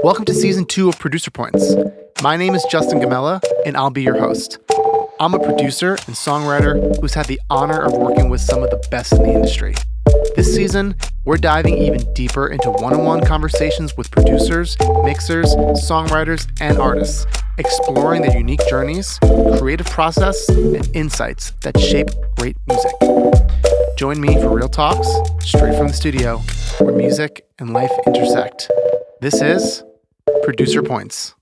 Welcome to Season 2 of Producer Points. My name is Justin Gammella, and I'll be your host. I'm a producer and songwriter who's had the honor of working with some of the best in the industry. This season, we're diving even deeper into one-on-one conversations with producers, mixers, songwriters, and artists, exploring their unique journeys, creative process, and insights that shape great music. Join me for real talks, straight from the studio, where music and life intersect. This is Producer Points.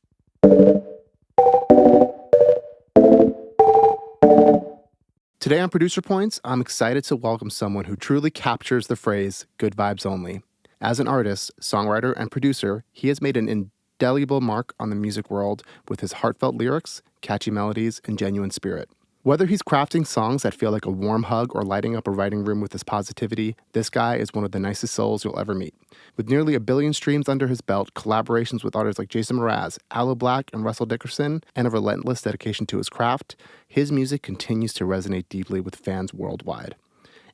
Today on Producer Points, I'm excited to welcome someone who truly captures the phrase, good vibes only. As an artist, songwriter, and producer, he has made an indelible mark on the music world with his heartfelt lyrics, catchy melodies, and genuine spirit. Whether he's crafting songs that feel like a warm hug or lighting up a writing room with his positivity, this guy is one of the nicest souls you'll ever meet. With nearly 1 billion streams under his belt, collaborations with artists like Jason Mraz, Aloe Blacc, and Russell Dickerson, and a relentless dedication to his craft, his music continues to resonate deeply with fans worldwide.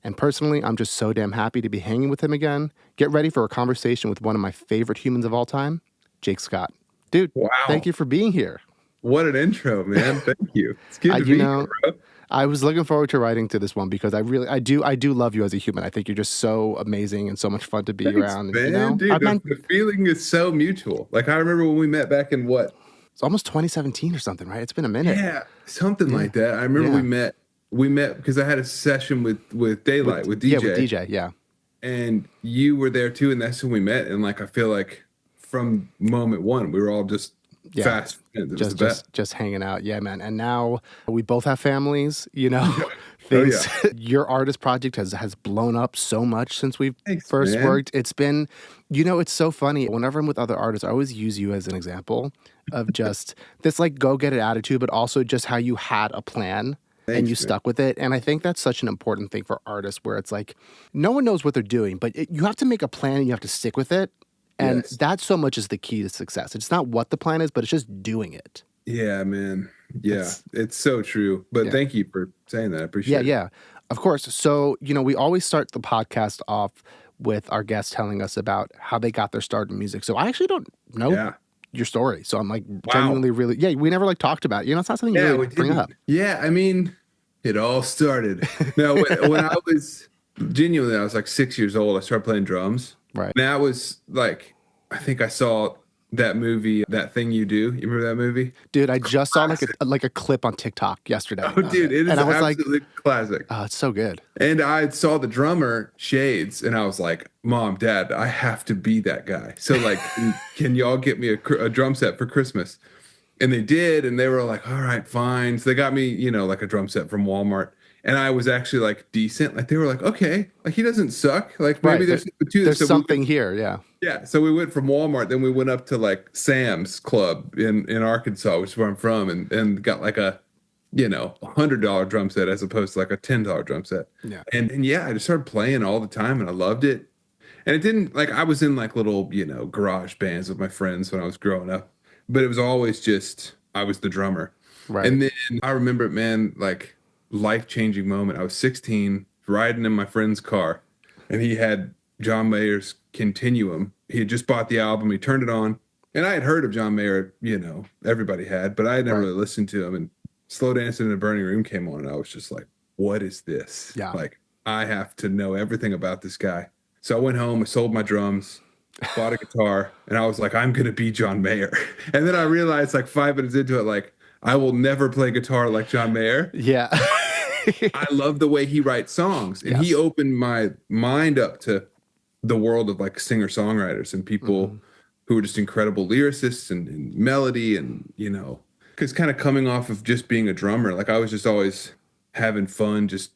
And personally, I'm just so damn happy to be hanging with him again. Get ready for a conversation with one of my favorite humans of all time, Jake Scott. Dude, wow. Thank you for being here. What an intro, man. Thank you. It's good to be here, bro. I was looking forward to writing to this one because I do love you as a human. I think you're just so amazing and so much fun to be around. Man, dude, the feeling is so mutual. Like I remember when we met back in what? It's almost 2017 or something, right? It's been a minute. Yeah, something like that. I remember we met because I had a session with Daylight, with DJ. Yeah, with DJ, yeah. And you were there too, and that's when we met. And like I feel like from moment one, we were all just fast friends. Just hanging out. Yeah, man. And now we both have families, you know. Things. Oh, yeah. Your artist project has blown up so much since we first worked. It's been, it's so funny. Whenever I'm with other artists, I always use you as an example of just this like go-get-it attitude, but also just how you had a plan and you stuck with it. And I think that's such an important thing for artists where it's like no one knows what they're doing, but you have to make a plan and you have to stick with it. And that so much is the key to success. It's not what the plan is, but it's just doing it. Yeah, man. Yeah, it's so true. But thank you for saying that. I appreciate it. Yeah, of course. So, we always start the podcast off with our guests telling us about how they got their start in music. So I actually don't know your story. So I'm like genuinely really, we never like talked about it. It's not something you really bring up. Yeah, I mean, it all started. No, when I was genuinely, I was like 6 years old, I started playing drums. Right. And that was like, I think I saw that movie, That Thing You Do. You remember that movie? Dude, I just saw like a clip on TikTok yesterday. Oh, dude, it is absolutely classic. Oh, it's so good. And I saw the drummer, Shades, and I was like, Mom, Dad, I have to be that guy. So like, can y'all get me a drum set for Christmas? And they did, and they were like, all right, fine. So they got me, like a drum set from Walmart. And I was actually like decent. Like they were like, okay, like he doesn't suck. Like maybe there's something here. Yeah. Yeah. So we went from Walmart, then we went up to like Sam's Club in Arkansas, which is where I'm from, and got like a, $100 drum set as opposed to like a $10 drum set. Yeah. And I just started playing all the time and I loved it. And it didn't like I was in like little, garage bands with my friends when I was growing up, but it was always just I was the drummer. Right. And then I remember, man, like life-changing moment. I was 16, riding in my friend's car, and he had John Mayer's Continuum. He had just bought the album. He turned it on, and I had heard of John Mayer, everybody had, but I had never really listened to him. And Slow Dancing in a Burning Room came on, and I was just like, what is this? Yeah. Like, I have to know everything about this guy. So I went home, I sold my drums, bought a guitar, and I was like, I'm going to be John Mayer. And then I realized like 5 minutes into it, like, I will never play guitar like John Mayer. Yeah. I love the way he writes songs. And he opened my mind up to the world of like singer-songwriters and people who are just incredible lyricists and melody and, because kind of coming off of just being a drummer, like I was just always having fun, just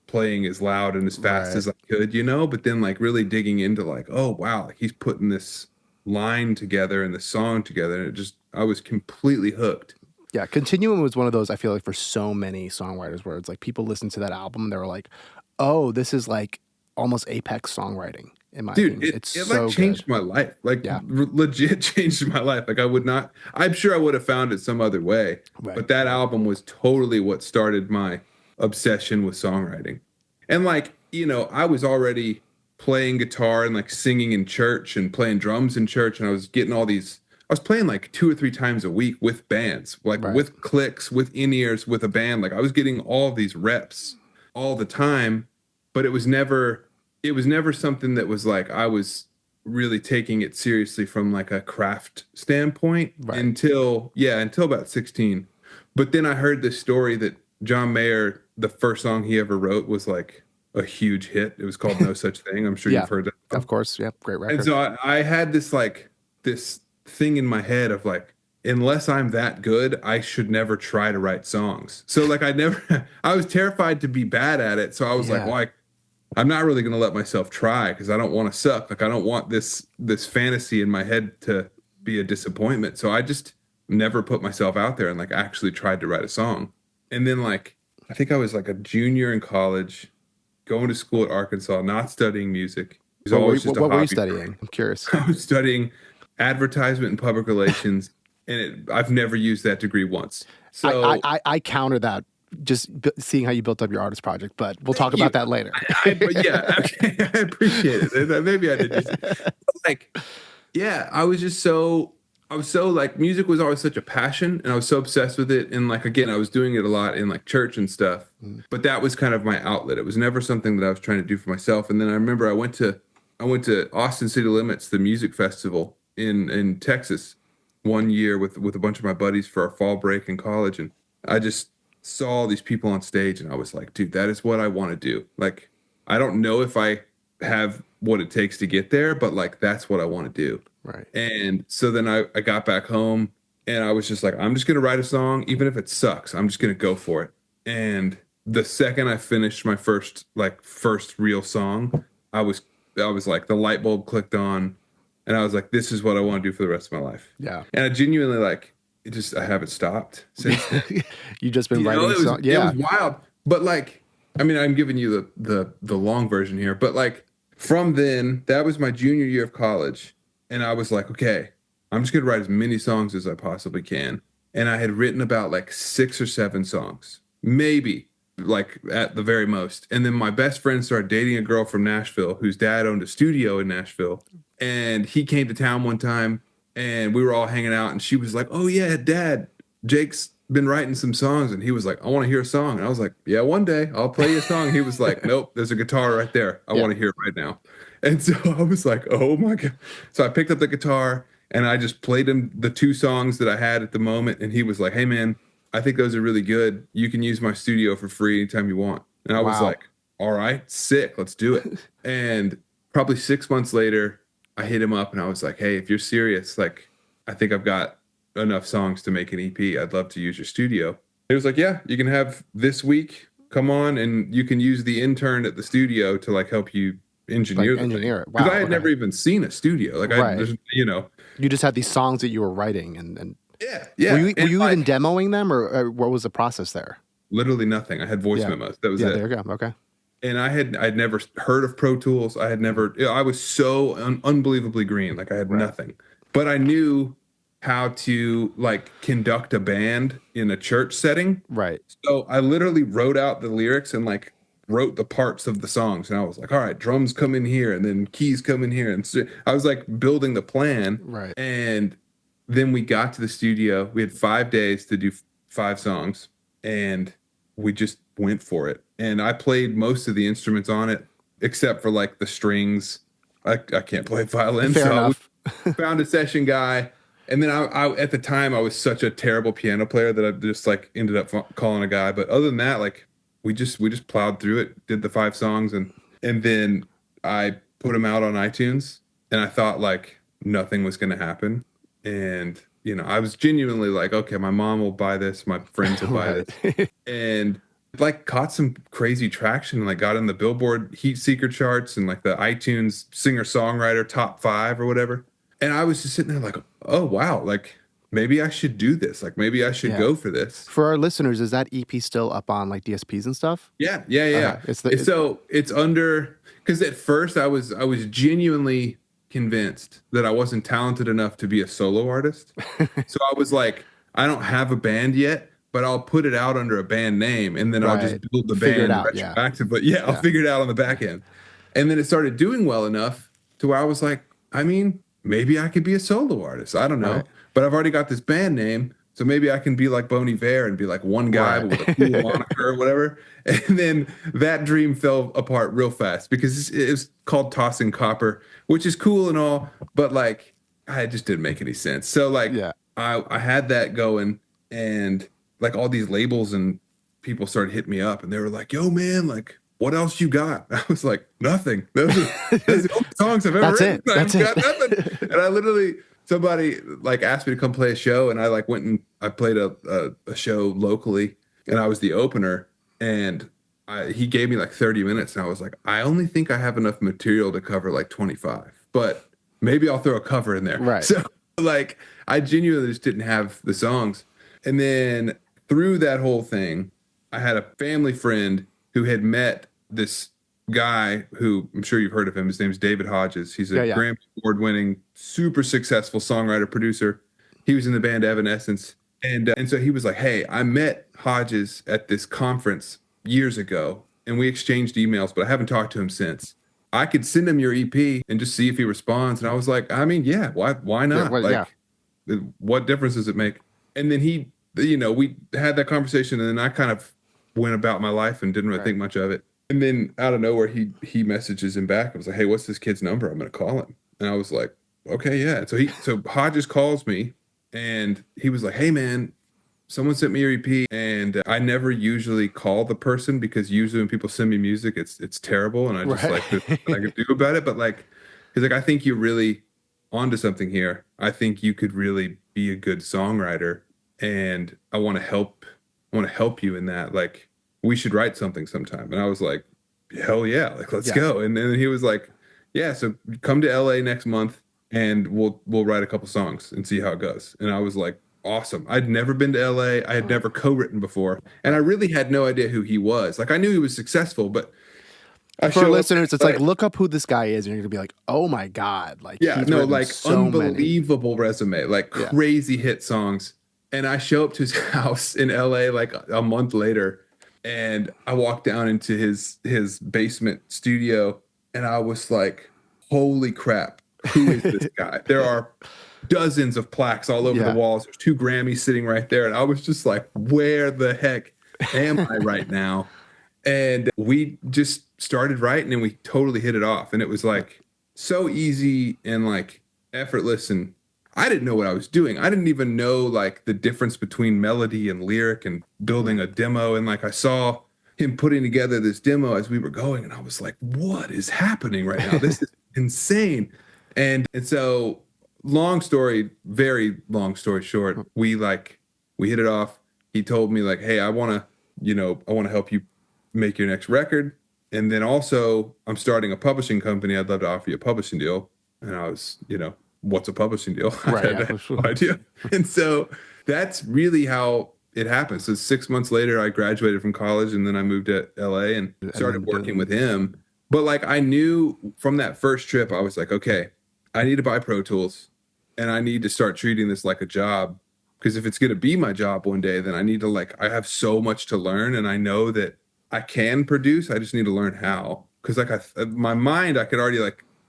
playing as loud and as fast as I could, but then like really digging into like, oh, wow, like he's putting this line together and the song together. And I was completely hooked. Yeah, Continuum was one of those, I feel like, for so many songwriters where it's like people listen to that album and they were like, oh, this is like almost apex songwriting, in my opinion. It so like changed my life. Like legit changed my life. Like I'm sure I would have found it some other way. Right. But that album was totally what started my obsession with songwriting. And like, I was already playing guitar and like singing in church and playing drums in church. And I was getting all these was playing like 2 or 3 times a week with bands, like Right. with clicks, with in-ears, with a band. Like I was getting all of these reps all the time, but it was never something that was like I was really taking it seriously from like a craft standpoint Right. until about 16. But then I heard this story that John Mayer, the first song he ever wrote was like a huge hit. It was called No Such Thing. I'm sure Yeah, you've heard that. of course. Yeah, great And record. so I had this thing in my head of like, unless I'm that good, I should never try to write songs. So like I was terrified to be bad at it. So I was like, Yeah. well, I'm not really going to let myself try because I don't want to suck. Like I don't want this fantasy in my head to be a disappointment. So I just never put myself out there and like actually tried to write a song. And then like I think I was like a junior in college, going to school at Arkansas, not studying music. It was always just a What were you hobby for me. studying? I'm curious. I was studying advertisement and public relations, and I've never used that degree once. So I counter that just seeing how you built up your artist project, but we'll talk about that later. But yeah, okay, I appreciate it. Maybe I did use it. But like, yeah, I was so like music was always such a passion, and I was so obsessed with it. And like again, I was doing it a lot in like church and stuff, but that was kind of my outlet. It was never something that I was trying to do for myself. And then I remember I went to Austin City Limits, the music festival in Texas, one year with a bunch of my buddies for our fall break in college, and I just saw all these people on stage, and I was like, dude, that is what I want to do. Like, I don't know if I have what it takes to get there, but like that's what I want to do. Right. And so then I got back home, and I was just like, I'm just gonna write a song, even if it sucks. I'm just gonna go for it. And the second I finished my first real song, I was like, the light bulb clicked on, and I was like, this is what I want to do for the rest of my life. Yeah. And I genuinely like I haven't stopped since then. You just been writing songs. Yeah. It was wild. But like, I mean, I'm giving you the long version here, but like from then, that was my junior year of college. And I was like, okay, I'm just gonna write as many songs as I possibly can. And I had written about like 6 or 7 songs, maybe like at the very most. And then my best friend started dating a girl from Nashville whose dad owned a studio in Nashville. And he came to town one time, and we were all hanging out, and she was like, oh yeah, Dad, Jake's been writing some songs. And he was like, I want to hear a song. And I was like, yeah, one day I'll play you a song. He was like, nope, there's a guitar right there. I want to hear it right now. And so I was like, oh my God. So I picked up the guitar, and I just played him the 2 songs that I had at the moment. And he was like, hey man, I think those are really good. You can use my studio for free anytime you want. And I was like, all right, sick, let's do it. And probably 6 months later, I hit him up, and I was like, hey, if you're serious, like, I think I've got enough songs to make an EP. I'd love to use your studio. He was like, yeah, you can have this week. Come on, and you can use the intern at the studio to like help you engineer it. Because I had never even seen a studio. Like you just had these songs that you were writing, and yeah. Were you even demoing them, or what was the process there? Literally nothing. I had voice memos. That was it. There you go. Okay. And I'd never heard of Pro Tools. I was so unbelievably green. Like I had nothing, but I knew how to like conduct a band in a church setting. Right. So I literally wrote out the lyrics and like wrote the parts of the songs. And I was like, all right, drums come in here, and then keys come in here. And so I was like building the plan. Right. And then we got to the studio. We had 5 days to do 5 songs, and we just went for it. And I played most of the instruments on it, except for like the strings. I can't play violin. Fair enough. I found a session guy. And then I at the time I was such a terrible piano player that I just like ended up calling a guy. But other than that, like we just plowed through it, did the 5 songs, and then I put them out on iTunes, and I thought like nothing was going to happen. And I was genuinely like, okay, my mom will buy this, my friends will buy this, and like caught some crazy traction, and like got in the Billboard Heat Seeker charts and like the iTunes singer-songwriter top 5 or whatever. And I was just sitting there like, oh wow, like maybe I should do this. Like maybe I should go for this. For our listeners, is that EP still up on like DSPs and stuff? Yeah. It's under, because at first I was genuinely convinced that I wasn't talented enough to be a solo artist. So I was like, I don't have a band yet, but I'll put it out under a band name, and then I'll just build the band retroactively. I'll figure it out on the back end. And then it started doing well enough to where I was like, I mean, maybe I could be a solo artist. I don't Right. know. But I've already got this band name. So maybe I can be like Bon Iver and be like one guy, Right. but with a cool moniker or whatever. And then that dream fell apart real fast because it was called Tossing Copper, which is cool and all, but like I just didn't make any sense. So like Yeah. I had that going, and like all these labels and people started hitting me up and they were like, yo man, like what else you got? I was like, nothing. Those are the only songs I've ever That's written. it. That's I've got nothing. it. And I literally, somebody like asked me to come play a show, and I like went and I played a show locally, and I was the opener, and he gave me like 30 minutes, and I was like, I only think I have enough material to cover like 25, but maybe I'll throw a cover in there. Right. So like I genuinely just didn't have the songs. And then through that whole thing, I had a family friend who had met this guy who I'm sure you've heard of him. His name's David Hodges. He's a Yeah. Yeah. Grammy Award winning, super successful songwriter, producer. He was in the band Evanescence. And so he was like, hey, I met Hodges at this conference years ago, and we exchanged emails, but I haven't talked to him since. I could send him your EP and just see if he responds. And I was like, I mean, yeah, why Yeah. not? Well, yeah. Like, what difference does it make? And then he, we had that conversation, and then I kind of went about my life and didn't really think much of it. And then out of nowhere, he messages him back. I was like, hey, what's this kid's number? I'm gonna call him. And I was like, okay, yeah. So Hodges calls me, and he was like, hey man, someone sent me your EP, and I never usually call the person because usually when people send me music, it's terrible, and I just Right. like there's nothing I can do about it. But like, he's like, I think you're really onto something here. I think you could really be a good songwriter, and I want to help. I want to help you in that. Like, we should write something sometime. And I was like, hell yeah, like let's Yeah. go. And then he was like, yeah, so come to LA next month, and we'll write a couple songs and see how it goes. And I was like, awesome. I'd never been to LA. I had never co-written before. And I really had no idea who he was. Like I knew he was successful, but For listeners, it's like, look up who this guy is, and you're gonna be like, oh my God. Like, yeah, he's no, written like so many. unbelievable resume, like crazy hit songs. And I show up to his house in LA like a month later, and I walk down into his basement studio, and I was like, holy crap, who is this guy? There are dozens of plaques all over the walls. There's 2 Grammys sitting right there. And I was just like, where the heck am I right now? And we just started writing, and we totally hit it off. And it was like so easy and like effortless. And I didn't know what I was doing. I didn't even know like the difference between melody and lyric and building a demo. And like I saw him putting together this demo as we were going, and I was like, what is happening right now? This is insane. And so very long story short, we hit it off. He told me like, hey, I want to help you make your next record. And then also I'm starting a publishing company. I'd love to offer you a publishing deal. And I was, what's a publishing deal? Right. I had no idea. And so that's really how it happened. So 6 months later, I graduated from college, and then I moved to LA and started working with him. But like I knew from that first trip, I was like, okay, I need to buy Pro Tools, and I need to start treating this like a job. Because if it's going to be my job one day, then I need to I have so much to learn, and I know that I can produce. I just need to learn how. Because my mind, I could already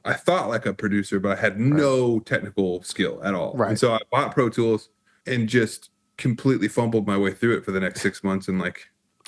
I thought like a producer, but I had no technical skill at all. Right. And so I bought Pro Tools and just completely fumbled my way through it for the next 6 months, and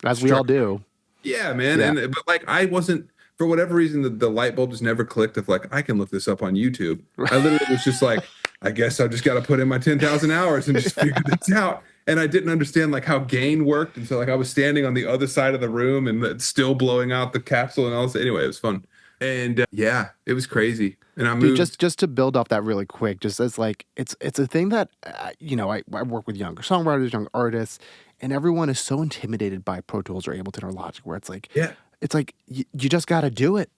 as we all do. Yeah, man. Yeah. But like I wasn't, for whatever reason, the light bulb just never clicked of like I can look this up on YouTube. I literally was just like, I guess I just got to put in my 10,000 hours and just figure this out. And I didn't understand like how gain worked, and so like I was standing on the other side of the room and it's still blowing out the capsule and all this. Anyway, it was fun. And yeah, it was crazy. And I moved. Dude, just to build off that really quick, just as like it's a thing that I work with younger songwriters, young artists, and everyone is so intimidated by Pro Tools or Ableton or Logic, where it's like, it's like you just got to do it.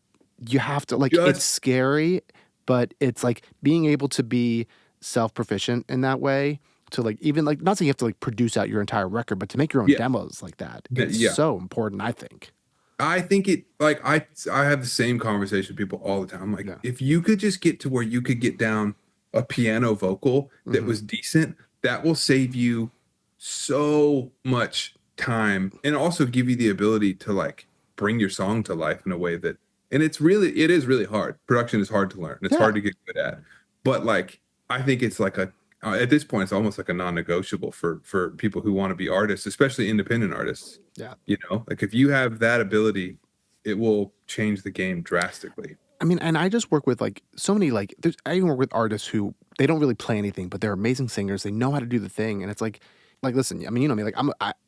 You have to it's scary, but it's like being able to be self-proficient in that way, to like even like not saying you have to like produce out your entire record, but to make your own demos like that. It's so important, I think. I think it like I have the same conversation with people all the time. I'm like, if you could just get to where you could get down a piano vocal that was decent, that will save you so much time, and also give you the ability to like bring your song to life in a way that, and it is really hard. Production is hard to learn. It's hard to get good at. but like I think it's like a at this point it's almost like a non-negotiable for people who want to be artists, especially independent artists. Yeah. You know, like if you have that ability, it will change the game drastically. I mean, and I just work with like so many like I even work with artists who they don't really play anything, but they're amazing singers. They know how to do the thing, and it's like listen, I mean, you know me, like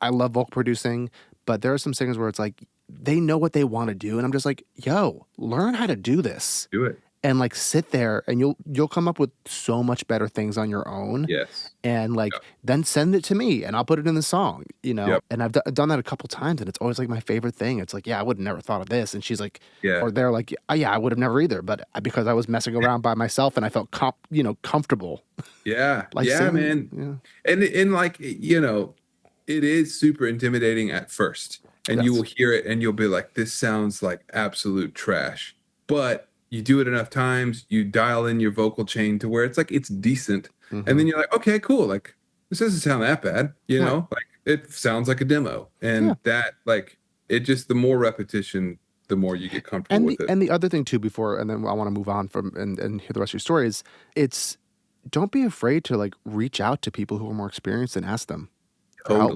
I love vocal producing, but there are some singers where it's like they know what they want to do, and I'm just like, yo, learn how to do this. Do it. And like sit there and you'll come up with so much better things on your own. Yes. And like Yep. then send it to me and I'll put it in the song, you know. Yep. And I've done that a couple times and it's always like my favorite thing. It's like, yeah, I would have never thought of this. And she's like, Yeah. or they're like, oh, yeah, I would have never either, but because I was messing around by myself and I felt comfortable. Yeah. Like yeah, singing, man. Yeah. And like, you know, it is super intimidating at first. And you will hear it and you'll be like, this sounds like absolute trash. But you do it enough times, you dial in your vocal chain to where it's like it's decent. And then you're like, okay, cool. Like this doesn't sound that bad, you know? Like it sounds like a demo. And that like it just the more repetition, the more you get comfortable with it. And the other thing too, and then I want to move on from and hear the rest of your story is it's don't be afraid to like reach out to people who are more experienced and ask them for help.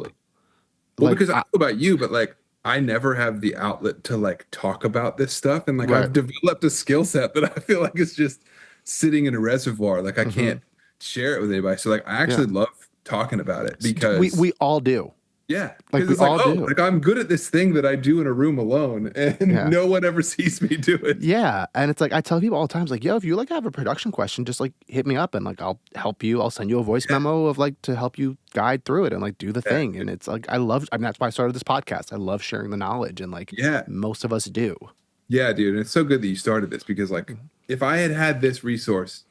Well, like, because I don't know about you, but like I never have the outlet to like talk about this stuff. And like I've developed a skill set that I feel like is just sitting in a reservoir. Like I can't share it with anybody. So like I actually love talking about it because we all do. Yeah. Like we it's all like, do. Like I'm good at this thing that I do in a room alone and no one ever sees me do it. Yeah. And it's like I tell people all the time, it's like, yo, if you like have a production question, just like hit me up and like I'll help you. I'll send you a voice memo of like to help you guide through it and like do the thing. And it's like I mean that's why I started this podcast. I love sharing the knowledge and like most of us do. Yeah, dude. And it's so good that you started this because like if I had had this resource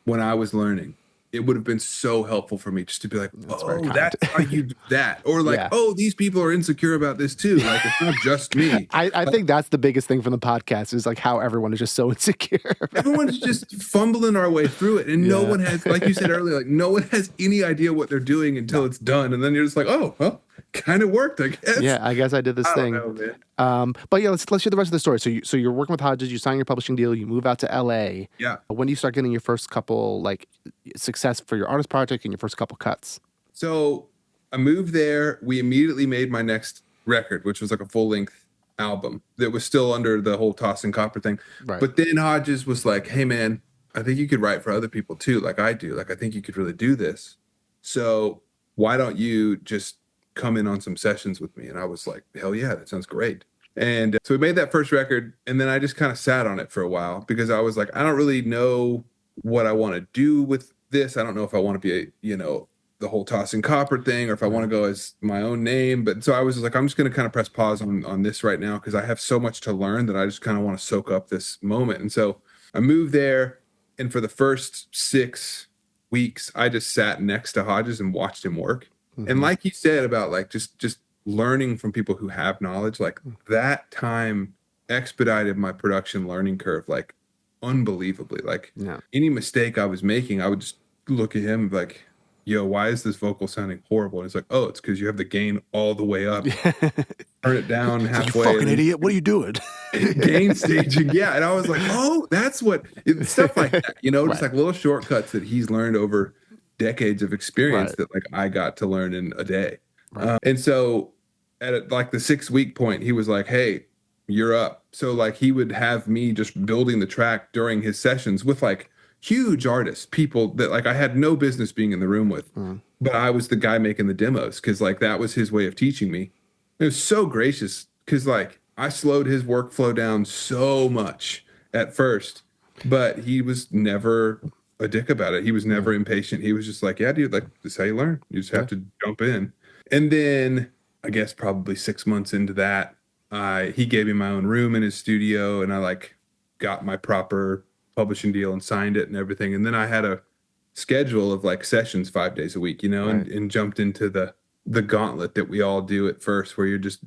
when I was learning, it would have been so helpful for me just to be like, that's how you do that. Or like, oh, these people are insecure about this too. Like, it's not just me. I think that's the biggest thing from the podcast is like how everyone is just so insecure. Everyone's just fumbling our way through it. And no one has, like you said earlier, like no one has any idea what they're doing until it's done. And then you're just like, oh, well, kind of worked, I guess. Yeah, I guess I did this thing. Don't know, man. But yeah, let's hear the rest of the story. So you're working with Hodges, you sign your publishing deal, you move out to LA. Yeah. When do you start getting your first couple like success for your artist project and your first couple cuts? So I moved there. We immediately made my next record, which was like a full length album that was still under the whole Toss and Copper thing. Right. But then Hodges was like, hey man, I think you could write for other people too, like I do. Like I think you could really do this. So why don't you just come in on some sessions with me? And I was like, hell yeah, that sounds great. And so we made that first record, and then I just kind of sat on it for a while because I was like, I don't really know what I want to do with this. I don't know if I want to be the whole Toss and Copper thing, or if I want to go as my own name. But so I was like, I'm just going to kind of press pause on this right now because I have so much to learn that I just kind of want to soak up this moment. And so I moved there, and for the first 6 weeks, I just sat next to Hodges and watched him work. And like you said about like just learning from people who have knowledge, like that time expedited my production learning curve like unbelievably. Like any mistake I was making, I would just look at him like, yo, why is this vocal sounding horrible? And it's like, oh, it's because you have the gain all the way up. Turn it down halfway. You fucking idiot. What are you doing? Gain staging. Yeah. And I was like, oh, that's what stuff like that, just like little shortcuts that he's learned over decades of experience that like I got to learn in a day. And so at like the 6-week point, he was like, hey, you're up. So like he would have me just building the track during his sessions with like huge artists, people that like I had no business being in the room with, but I was the guy making the demos because like that was his way of teaching me. It was so gracious because like I slowed his workflow down so much at first, but he was never a dick about it. He was never impatient. He was just like, yeah, dude, like this is how you learn. You just have to jump in. And then I guess probably 6 months into that, he gave me my own room in his studio, and I like got my proper publishing deal and signed it and everything. And then I had a schedule of like sessions 5 days a week, and jumped into the gauntlet that we all do at first, where you're just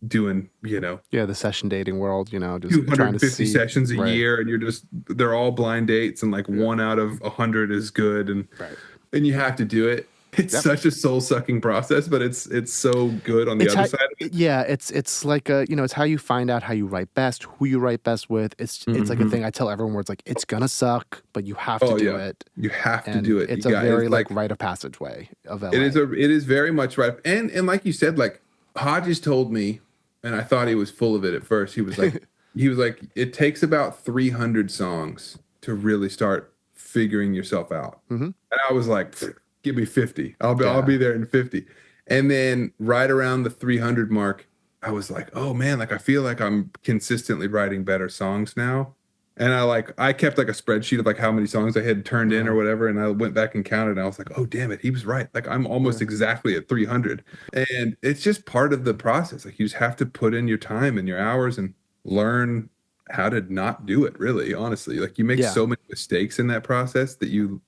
doing, the session dating world, just 250 sessions a year, and they're all blind dates, and like 1 out of 100 is good, and you have to do it. It's Yep. such a soul-sucking process, but it's so good on the It's other how, side of it. yeah, it's like it's how you find out how you write best, who you write best with. It's like a Hmm. thing I tell everyone where it's like it's gonna suck, but you have to Oh do yeah, it, you have to and do it. You it's a got very it's like like rite of passageway of it is LA. a it is very much right. And like you said, like Hodges told me, and I thought he was full of it at first. He was like, it takes about 300 songs to really start figuring yourself out. Hmm. And I was like, give me 50. I'll be Yeah. there in 50. And then right around the 300 mark, I was like, oh man, like I feel like I'm consistently writing better songs now. And I kept like a spreadsheet of like how many songs I had turned in or Uh, whatever. And I went back and counted and I was like, oh damn it, he was right. Like I'm almost yeah. exactly at 300. And it's just part of the process. Like you just have to put in your time and your hours and learn how to not do it, really, honestly. Like you make Yeah. so many mistakes in that process that you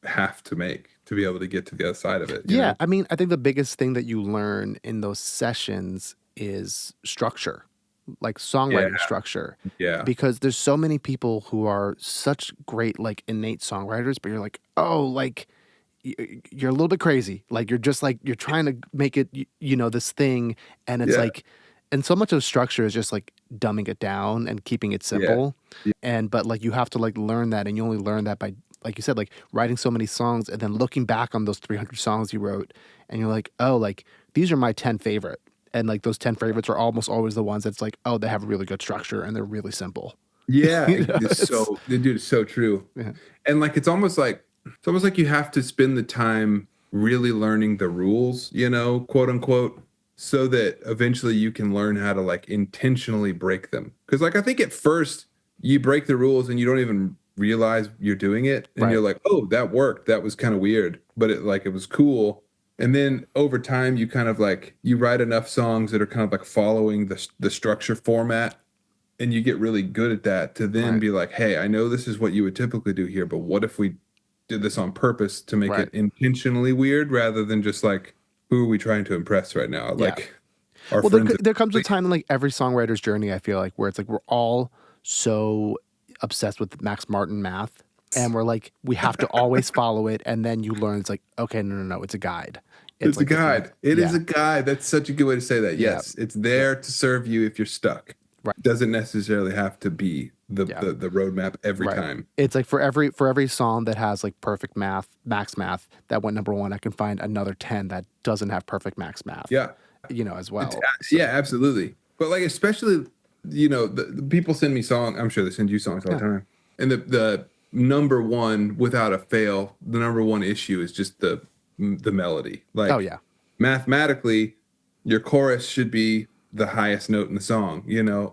have to make to be able to get to the other side of it, you Yeah, know? I mean, I think the biggest thing that you learn in those sessions is structure, like Yeah, songwriting structure, yeah, because there's so many people who are such great, like innate songwriters, but you're like, oh, like you're a little bit crazy. Like you're just like, you're trying to make it, this thing. And it's yeah, like, and so much of structure is just like dumbing it down and keeping it yeah, simple. yeah, But like you have to like learn that, and you only learn that by, like you said, like writing so many songs and then looking back on those 300 songs you wrote, and you're like, oh, like these are my 10 favorite. And like those 10 favorites are almost always the ones that's like, oh, they have a really good structure and they're really simple. yeah. It's Dude, it's so true. yeah, And like it's almost like you have to spend the time really learning the rules, quote unquote, so that eventually you can learn how to like intentionally break them. Because like I think at first you break the rules and you don't even realize you're doing it, and right, you're like, oh, that worked. That was kind of weird, but it was cool. And then over time, you kind of like you write enough songs that are kind of like following the structure format, and you get really good at that to then right, be like, hey, I know this is what you would typically do here, but what if we did this on purpose to make right. it intentionally weird rather than just like, who are we trying to impress right now? Yeah. Like our Well, friends. there comes a time in like every songwriter's journey, I feel like, where it's like we're all so obsessed with Max Martin math, and we're like we have to always follow it, and then you learn it's like, okay, no, no, no, it's a guide. It's It's a like it's not. guide. It is Yeah, a guide. That's such a good way to say that. yeah, Yes, it's yeah, there to serve you if you're stuck. right, Doesn't necessarily have to be the yeah, the, the roadmap every right. time. It's like for every song that has like perfect math, max math that went number one, I can find another 10 that doesn't have perfect max math, Yeah. as well. Yeah, So absolutely. But like especially, the people send me songs. I'm sure they send you songs all the yeah, time. And the number one, without a fail, the number one issue is just the melody. oh Like yeah, mathematically, your chorus should be the highest note in the song,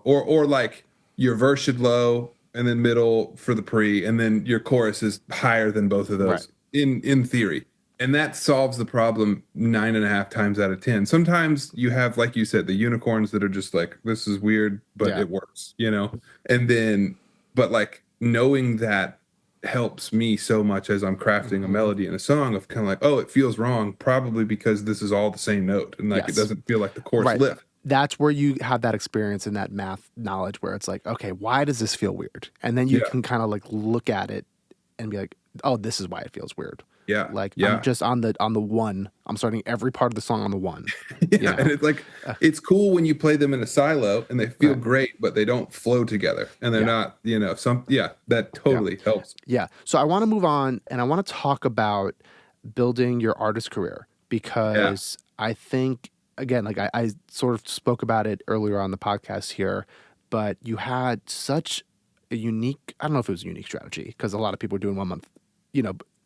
or like your verse should low and then middle for the pre, and then your chorus is higher than both of right, those in theory. And that solves the problem 9.5 times out of 10. Sometimes you have, like you said, the unicorns that are just like, this is weird, but yeah, it works. And then, but like knowing that helps me so much as I'm crafting a hmm melody in a song of kind of like, oh, it feels wrong, probably because this is all the same note. And like it yes. doesn't feel like the chorus Right. lift. That's where you have that experience and that math knowledge where it's like, okay, why does this feel weird? And then you Yeah. can kind of like look at it and be like, oh, this is why it feels weird. Yeah. Like I'm Yeah. just on the one. I'm starting every part of the song on the one. You Yeah. And know. it's like, Uh, it's cool when you play them in a silo and they feel right. great, but they don't flow together. And they're Yeah. not, yeah, that Yeah. totally helps. Yeah. So I want to move on and I want to talk about building your artist career Yeah. because I think, again, like I sort of spoke about it earlier on the podcast here, but you had such a unique, I don't know if it was a unique strategy because a lot of people are doing 1 month,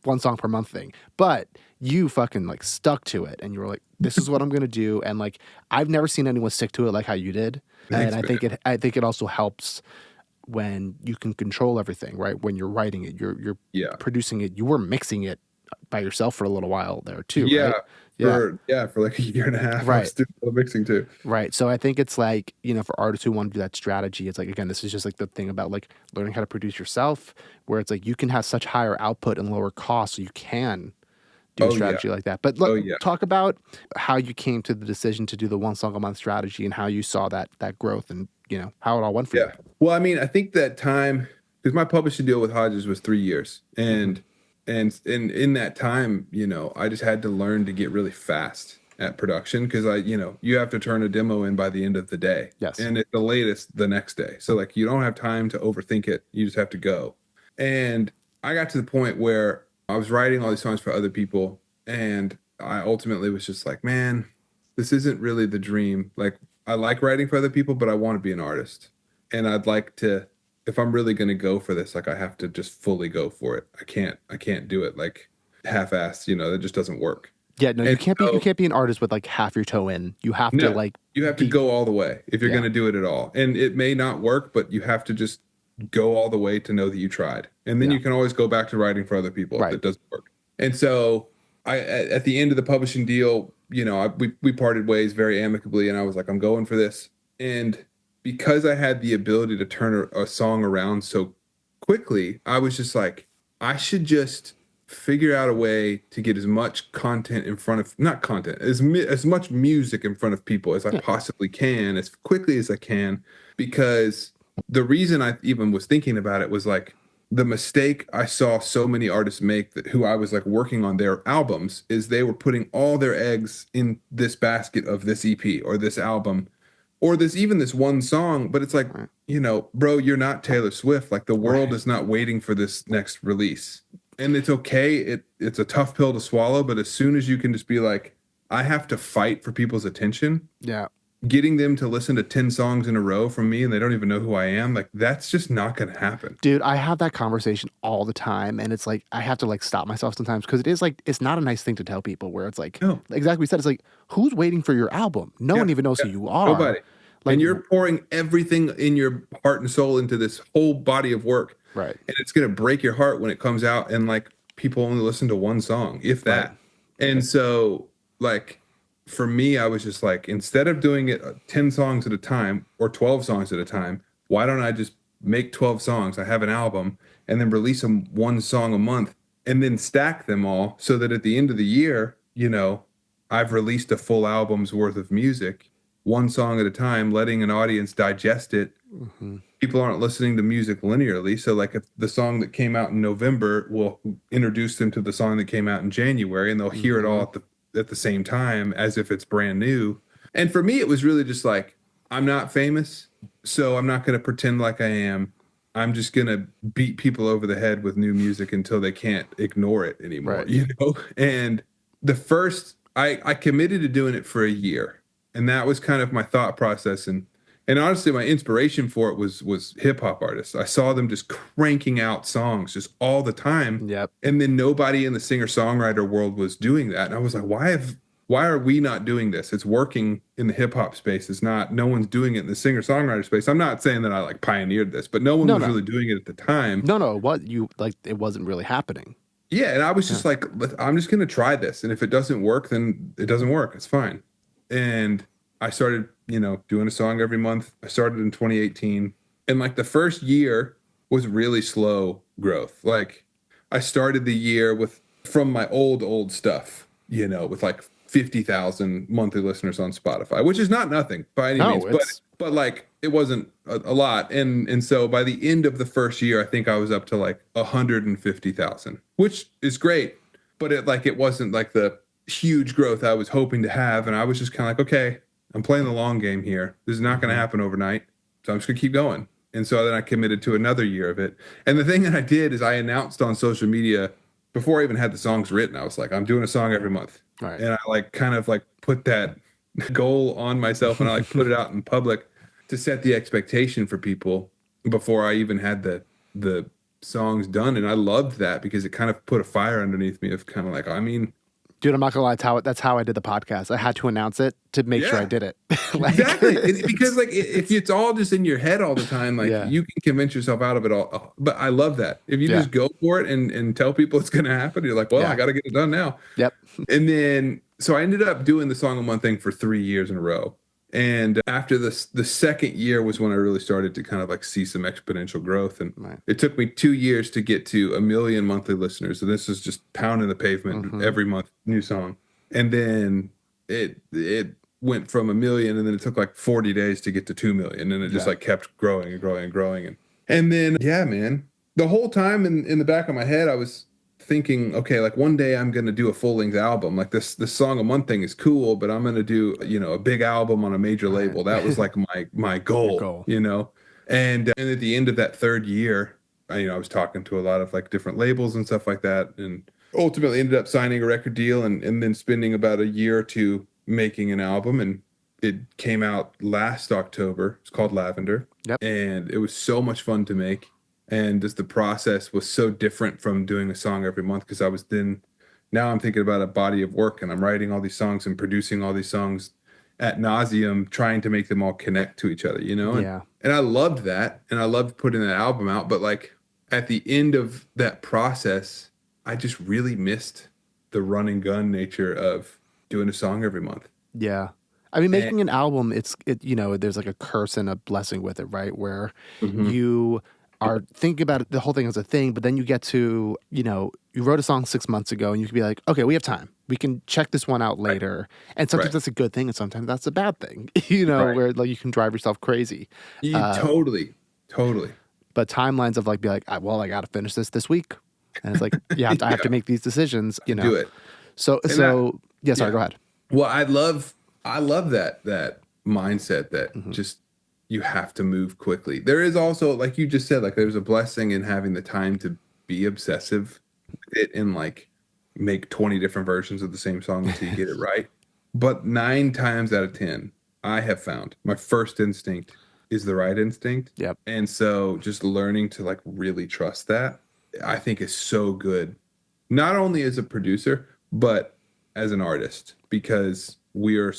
one song per month thing, but you fucking like stuck to it and you were like, this is what I'm going to do. And like, I've never seen anyone stick to it like how you did. And Thanks, man. I think it also helps when you can control everything, right? When you're writing it, you're Yeah. producing it, you were mixing it by yourself for a little while there too, Yeah. right? Yeah. For like a year and a half, I Right. was doing a little mixing too. Right. So I think it's like, for artists who want to do that strategy, it's like, again, this is just like the thing about like learning how to produce yourself, where it's like you can have such higher output and lower costs. So you can do a Oh yeah. strategy like that. But Oh yeah. talk about how you came to the decision to do the one song a month strategy and how you saw that growth and, how it all went for you. Yeah. Well, I mean, I think that time, because my publishing deal with Hodges was 3 years, Hmm. and And in that time, I just had to learn to get really fast at production because you have to turn a demo in by the end of the day. Yes. And at the latest the next day. So like you don't have time to overthink it. You just have to go. And I got to the point where I was writing all these songs for other people, and I ultimately was just like, man, this isn't really the dream. Like I like writing for other people, but I want to be an artist. And I'd like to, if I'm really going to go for this, like I have to just fully go for it. I can't do it like half-assed, that just doesn't work. Yeah, no, And you can't be an artist with like half your toe in. You have to no, like you have to go all the way if you're going to do it at all. And it may not work, but you have to just go all the way to know that you tried. And then you can always go back to writing for other people if it doesn't work. And so at the end of the publishing deal, we parted ways very amicably, and I was like, I'm going for this. And because I had the ability to turn a song around so quickly, I was just like, I should just figure out a way to get as much content in front of, not content, as much music in front of people as I possibly can, as quickly as I can, because the reason I even was thinking about it was like the mistake I saw so many artists make who I was like working on their albums is they were putting all their eggs in this basket of this EP or this album or this one song, but it's like, bro, you're not Taylor Swift. Like the world is not waiting for this next release. And it's okay. It's a tough pill to swallow, but as soon as you can just be like, I have to fight for people's attention. Yeah. Getting them to listen to 10 songs in a row from me and they don't even know who I am, like that's just not going to happen. Dude, I have that conversation all the time, and it's like I have to like stop myself sometimes because it is like it's not a nice thing to tell people where it's like exactly what you said. It's like, who's waiting for your album? No one even knows who you are. Nobody. Like, and you're pouring everything in your heart and soul into this whole body of work. Right. And it's going to break your heart when it comes out and like people only listen to one song, if that. And so like for me, I was just like, instead of doing it 10 songs at a time or 12 songs at a time, why don't I just make 12 songs? I have an album and then release them one song a month and then stack them all so that at the end of the year, I've released a full album's worth of music, one song at a time, letting an audience digest it. Mm-hmm. People aren't listening to music linearly. So like if the song that came out in November will introduce them to the song that came out in January and they'll hear it all at the same time as if it's brand new. And for me, it was really just like, I'm not famous, so I'm not going to pretend like I am. I'm just going to beat people over the head with new music until they can't ignore it anymore, And the first, I committed to doing it for a year. And that was kind of my thought process. And honestly, my inspiration for it was hip hop artists. I saw them just cranking out songs just all the time. Yep. And then nobody in the singer-songwriter world was doing that. And I was like, why are we not doing this? It's working in the hip hop space. It's not, no one's doing it in the singer-songwriter space. I'm not saying that I like pioneered this, but no one was really doing it at the time. No, it wasn't really happening. Yeah. And I was just like, I'm just going to try this. And if it doesn't work, then it doesn't work. It's fine. And I started, doing a song every month. I started in 2018. And like the first year was really slow growth. Like I started the year from my old stuff, with like 50,000 monthly listeners on Spotify, which is not nothing by any means, but like it wasn't a lot. And so by the end of the first year, I think I was up to like 150,000, which is great, but it wasn't like the huge growth I was hoping to have. And I was just kind of like, okay, I'm playing the long game here. This is not going to happen overnight. So I'm just going to keep going. And so then I committed to another year of it. And the thing that I did is I announced on social media before I even had the songs written. I was like, I'm doing a song every month. Right. And I like kind of like put that goal on myself and I like put it out in public to set the expectation for people before I even had the songs done. And I loved that because it kind of put a fire underneath me of kind of like, dude, I'm not gonna lie, that's how I did the podcast. I had to announce it to make sure I did it. Exactly. Because like if it's all just in your head all the time, like you can convince yourself out of it all. But I love that. If you just go for it and tell people it's gonna happen, you're like, well, I gotta get it done now. Yep. And then so I ended up doing the song a month thing for 3 years in a row. And after the second year was when I really started to kind of like see some exponential growth. And it took me 2 years to get to 1 million monthly listeners. And this is just pounding the pavement every month, new song. And then it went from 1 million and then it took like 40 days to get to 2 million. And it just like kept growing and growing and growing. And then, man, the whole time in the back of my head, I was thinking, okay, like one day I'm gonna do a full length album. Like this song a month thing is cool, but I'm gonna do, a big album on a major label. That was like my Your goal, goal. And at the end of that third year, I was talking to a lot of like different labels and stuff like that, and ultimately ended up signing a record deal and then spending about a year or two making an album, and it came out last October. It's called Lavender. Yep. And it was so much fun to make. And just the process was so different from doing a song every month, because now I'm thinking about a body of work, and I'm writing all these songs and producing all these songs ad nauseum, trying to make them all connect to each other, Yeah. And I loved that. And I loved putting that album out. But like at the end of that process, I just really missed the run and gun nature of doing a song every month. Yeah. I mean, And, making an album, there's like a curse and a blessing with it, right? Where Mhm. you are thinking about it, the whole thing as a thing, but then you get to, you wrote a song 6 months ago and you can be like, okay, we have time. We can check this one out later. And sometimes Right. that's a good thing and sometimes that's a bad thing, Right. where like you can drive yourself crazy. You totally, totally. But timelines of like, be like, well, I got to finish this week. And it's like, I have to make these decisions, Do it. So, And that, yeah, sorry, yeah. go ahead. Well, I love that mindset that just you have to move quickly. There is also, like you just said, like there's a blessing in having the time to be obsessive with it and like make 20 different versions of the same song until you get it right. But 9 times out of 10, I have found my first instinct is the right instinct. Yep. And so just learning to like really trust that, I think is so good, not only as a producer, but as an artist, because we are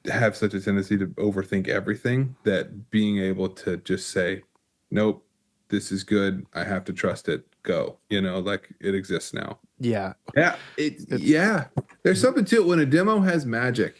have such a tendency to overthink everything, that being able to just say, nope, this is good. I have to trust it. Go, like it exists now. Yeah. Yeah. There's something to it when a demo has magic.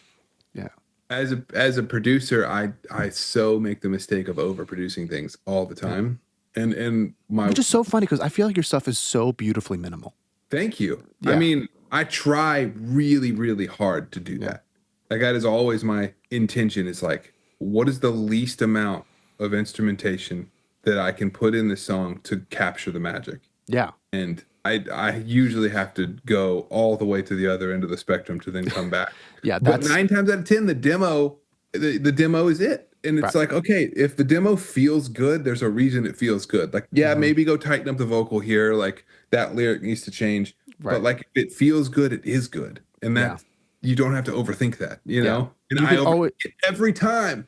Yeah. As a producer, I so make the mistake of overproducing things all the time. And Which is so funny because I feel like your stuff is so beautifully minimal. Thank you. Yeah. I mean, I try really, really hard to do that. Like that is always my intention, is like, what is the least amount of instrumentation that I can put in this song to capture the magic? Yeah. And I usually have to go all the way to the other end of the spectrum to then come back. Yeah. But 9 times out of 10, the demo is it. And it's like, okay, if the demo feels good, there's a reason it feels good. Like, maybe go tighten up the vocal here. Like that lyric needs to change. Right. But like, if it feels good, it is good. And that you don't have to overthink that, know? And I overthink it every time.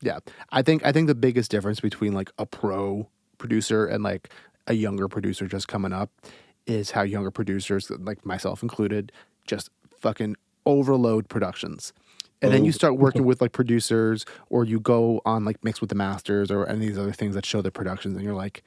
Yeah. I think the biggest difference between like a pro producer and like a younger producer just coming up is how younger producers, like myself included, just fucking overload productions. And then you start working with like producers, or you go on like Mix with the Masters or any of these other things that show the productions, and you're like,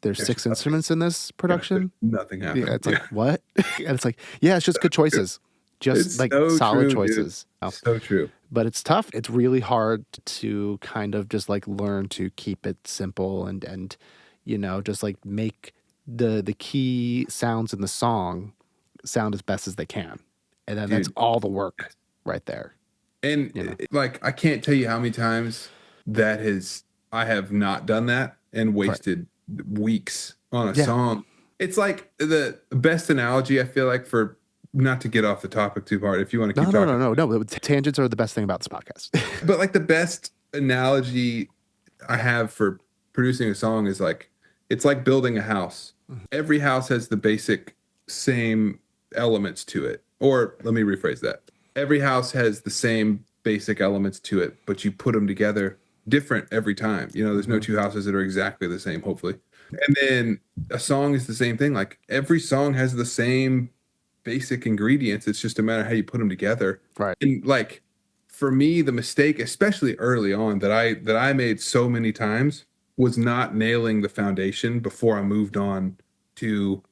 there's 6 instruments in this production. Nothing happened. Yeah, it's like, what? And it's like, yeah, it's just good choices. Just It's like so solid true, choices. So true. But it's tough. It's really hard to kind of just like learn to keep it simple and just like make the key sounds in the song sound as best as they can. And then that's all the work right there. And like, I can't tell you how many times I have not done that and wasted weeks on a song. It's like the best analogy, I feel like, for not to get off the topic too hard, if you want to keep talking. No. Tangents are the best thing about this podcast. But like the best analogy I have for producing a song is like, it's like building a house. Every house has the basic same elements to it. Or let me rephrase that. Every house has the same basic elements to it, but you put them together different every time. There's no two houses that are exactly the same, hopefully. And then a song is the same thing. Like every song has the same basic ingredients. It's just a matter of how you put them together. Right. And like, for me, the mistake, especially early on, that I made so many times, was not nailing the foundation before I moved on to,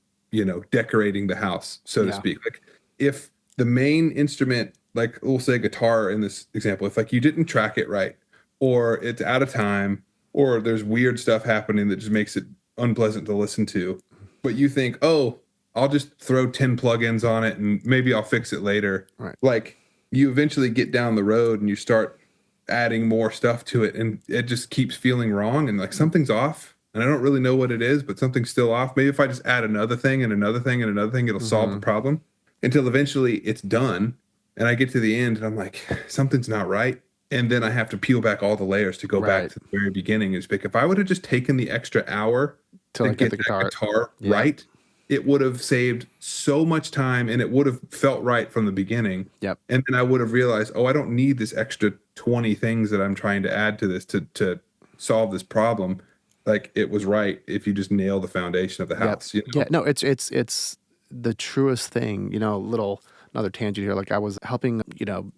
decorating the house, so to speak. Like if the main instrument, like we'll say guitar in this example, if like you didn't track it right, or it's out of time, or there's weird stuff happening that just makes it unpleasant to listen to, but you think, oh, I'll just throw 10 plugins on it and maybe I'll fix it later. Right. Like you eventually get down the road and you start adding more stuff to it and it just keeps feeling wrong and like something's off. and I don't really know what it is, but something's still off. Maybe if I just add another thing and another thing and another thing, it'll solve the problem until eventually it's done. And I get to the end and I'm like, something's not right. And then I have to peel back all the layers to go back to the very beginning. Is like, if I would have just taken the extra hour to like, get the that guitar right, it would have saved so much time and it would have felt right from the beginning. Yep. And then I would have realized, oh, I don't need this extra 20 things that I'm trying to add to this to solve this problem. Like, it was right if you just nail the foundation of the house. You know? Yeah, no, it's the truest thing. Another tangent here. Like, I was helping,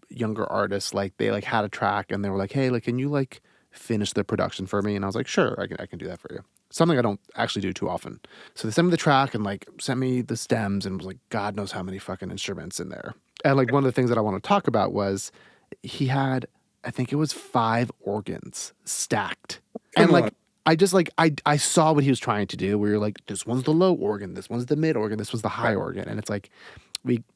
younger artists. Like, they like had a track and they were like, hey, like, can you like finish the production for me? And I was like, sure, I can do that for you. Something I don't actually do too often. So they sent me the track and like sent me the stems and was like, God knows how many fucking instruments in there. And like one of the things that I want to talk about was he had, I think it was 5 organs stacked. And like, I saw what he was trying to do, where you're like, this one's the low organ, this one's the mid organ, this was the high organ. And it's like,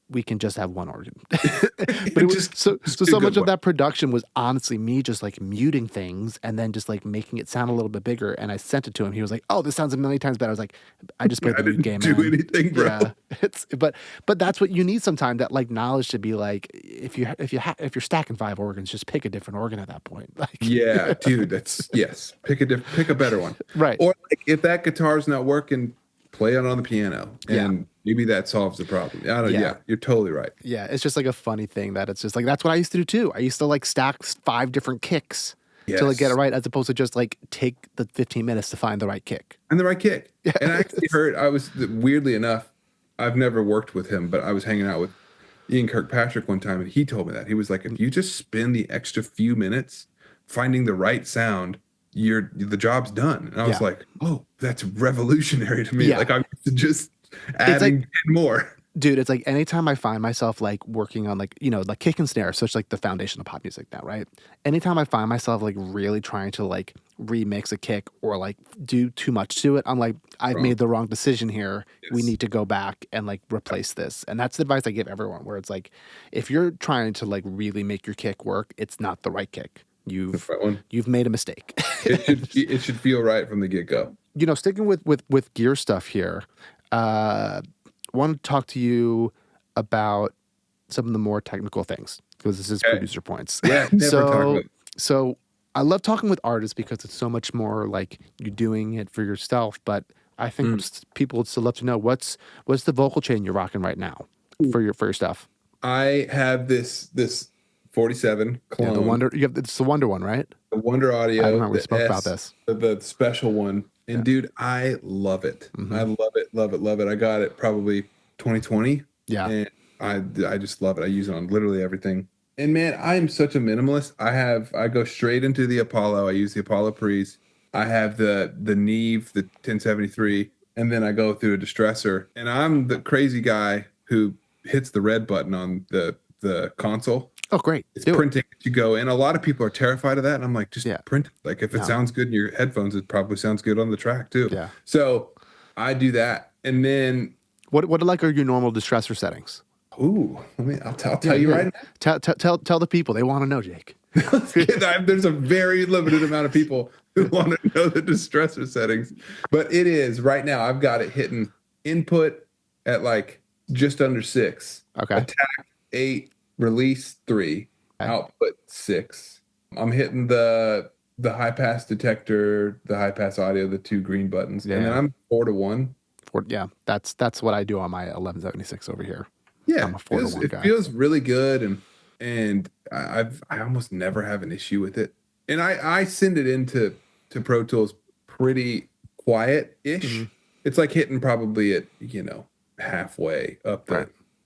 we can just have one organ. But it was so much of that production was honestly me just like muting things and then just like making it sound a little bit bigger. And I sent it to him. He was like, oh, this sounds a million times better. I was like, I just played the mute game, do man. anything, bro. Yeah. But that's what you need sometimes, that like knowledge to be like, if you're stacking 5 organs, just pick a different organ at that point. Like, yeah, dude, pick a better one. Right. Or like, if that guitar's not working, play it on the piano and maybe that solves the problem. Yeah, you're totally right. Yeah, it's just like a funny thing that it's just like, that's what I used to do too. I used to like stack 5 different kicks to like get it right, as opposed to just like take the 15 minutes to find the right kick. And the right kick. And I actually weirdly enough, I've never worked with him, but I was hanging out with Ian Kirkpatrick one time and he told me that. He was like, if you just spend the extra few minutes finding the right sound, the job's done. And I was like, oh, that's revolutionary to me. Like, I'm just adding 10 more. Dude, it's like anytime I find myself like working on like, like kick and snare, such like the foundation of pop music now, right? Anytime I find myself like really trying to like remix a kick or like do too much to it, I'm like, I've made the wrong decision here. Yes. We need to go back and like replace this. And that's the advice I give everyone, where it's like, if you're trying to like really make your kick work, it's not the right kick. You've made a mistake. It should feel right from the get-go. Sticking with gear stuff here, want to talk to you about some of the more technical things, because this is producer points. Yeah, never talk about it. So I love talking with artists because it's so much more like you're doing it for yourself. But I think people would still love to know what's the vocal chain you're rocking right now for your stuff. I have this 47 clone. Yeah, it's the Wonder one, right? The Wonder Audio. I remember we spoke about this. The special one. And dude, I love it. I love it. I got it probably 2020. Yeah. And I just love it. I use it on literally everything. And man, I'm such a minimalist. I go straight into the Apollo. I use the Apollo Pre's. I have the Neve, the 1073, and then I go through a distressor. And I'm the crazy guy who hits the red button on the console. Oh, great. It's printing as you go. And a lot of people are terrified of that. And I'm like, just print it. Like, if it sounds good in your headphones, it probably sounds good on the track too. Yeah. So I do that. And then what are your normal distressor settings? Ooh, I'll tell you right now. Tell the people. They want to know, Jake. There's a very limited amount of people who want to know the distressor settings. But it is right now, I've got it hitting input at like just under 6. Okay. Attack 8. Release 3, output 6. I'm hitting the high pass detector, the high pass audio, the 2 green buttons, and then I'm 4-1. That's what I do on my 1176 over here. Yeah, I'm a 4-1 guy. It feels really good, and I almost never have an issue with it. And I send it into Pro Tools pretty quiet-ish. Mm-hmm. It's like hitting probably at halfway up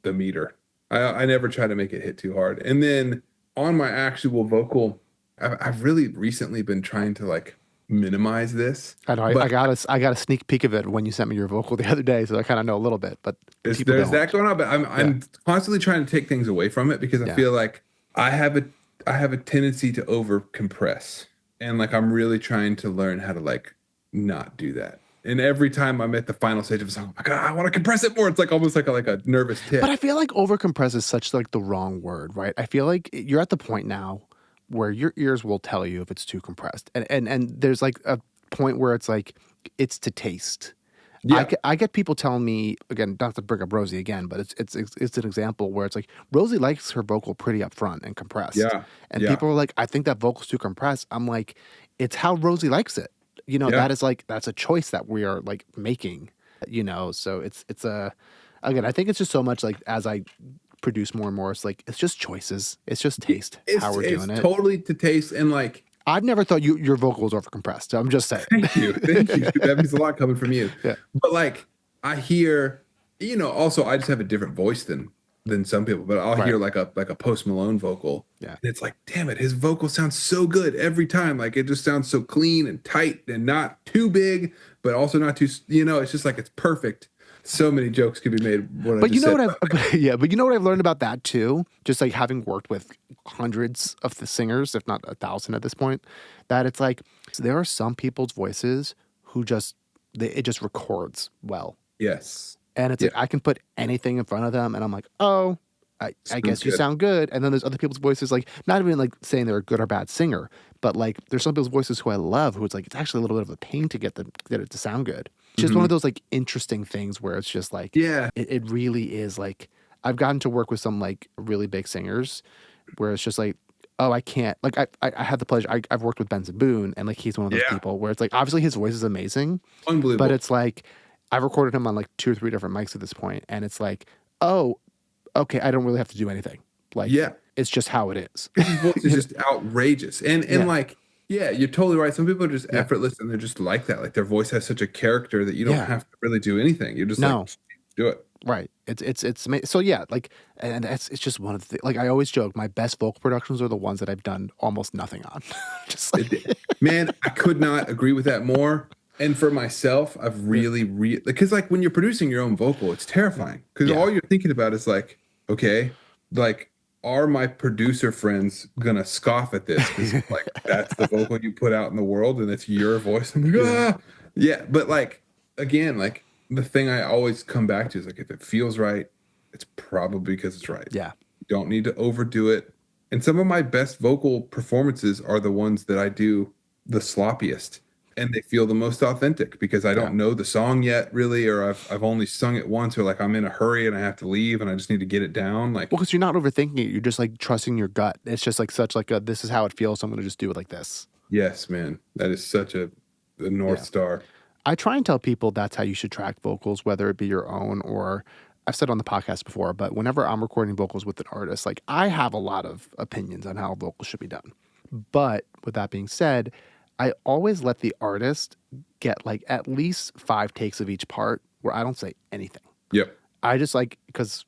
the meter. I never try to make it hit too hard. And then on my actual vocal, I've really recently been trying to like minimize this. I know. I got a sneak peek of it when you sent me your vocal the other day, so I kind of know a little bit. But there's that going on. But I'm constantly trying to take things away from it because I feel like I have a tendency to over compress, and like I'm really trying to learn how to like not do that. And every time I'm at the final stage of a song, oh my God, I want to compress it more. It's like almost like a nervous tick. But I feel like overcompress is such like the wrong word, right? I feel like you're at the point now where your ears will tell you if it's too compressed. And there's like a point where it's like it's to taste. Yeah. I get people telling me, again, not to bring up Rosie again, but it's an example where it's like Rosie likes her vocal pretty up front and compressed. Yeah. And Yeah. people are like, I think that vocal's too compressed. I'm like, it's how Rosie likes it. You know, Yeah. that's a choice that we are like making, you know. So again, I think it's just so much like as I produce more and more, it's like it's just choices. It's just taste, how we're doing it. Totally to taste. And like, I've never thought your vocal was overcompressed. I'm just saying. Thank you. That means a lot coming from you. Yeah. But like I hear, also I just have a different voice than some people, but I'll hear like a Post Malone vocal. Yeah. And it's like, damn it, his vocal sounds so good every time. Like it just sounds so clean and tight and not too big, but also not too, it's just like it's perfect. So many jokes could be made. But you know what I've learned about that too? Just like having worked with hundreds of the singers, if not 1,000 at this point, that it's like there are some people's voices who it just records well. Yes. And it's like I can put anything in front of them and I'm like, oh, I guess you sound good. And then there's other people's voices, like not even like saying they're a good or bad singer, but like there's some people's voices who I love who it's like it's actually a little bit of a pain to get it to sound good. It's just one of those like interesting things where it's just like it really is like I've gotten to work with some like really big singers where it's just like, oh, I can't like I had the pleasure I've worked with Benson Boone and like he's one of those people where it's like obviously his voice is amazing. Unbelievable. But it's like I've recorded him on like 2 or 3 different mics at this point and it's like, oh, okay, I don't really have to do anything. Like it's just how it is. His voice is just outrageous. And like you're totally right. Some people are just effortless and they're just like that. Like their voice has such a character that you don't have to really do anything. You're just like, do it. Right. It's so like, and it's just one of the, like I always joke, my best vocal productions are the ones that I've done almost nothing on. Just like, man, I could not agree with that more. And for myself, I've really, because like when you're producing your own vocal, it's terrifying because all you're thinking about is like, okay, like, are my producer friends gonna scoff at this? Because like that's the vocal you put out in the world and it's your voice. I'm like, but like again, like the thing I always come back to is like if it feels right, it's probably because it's right. Yeah. You don't need to overdo it. And some of my best vocal performances are the ones that I do the sloppiest. And they feel the most authentic because I don't know the song yet, really, or I've only sung it once, or like I'm in a hurry and I have to leave and I just need to get it down. Like, well, because you're not overthinking it, you're just like trusting your gut. It's just like such like a this is how it feels, so I'm going to just do it like this. Yes, man, that is such a North Star. I try and tell people that's how you should track vocals, whether it be your own or I've said on the podcast before, but whenever I'm recording vocals with an artist, like I have a lot of opinions on how vocals should be done. But with that being said, I always let the artist get like at least 5 takes of each part where I don't say anything. Yep. I just like, because,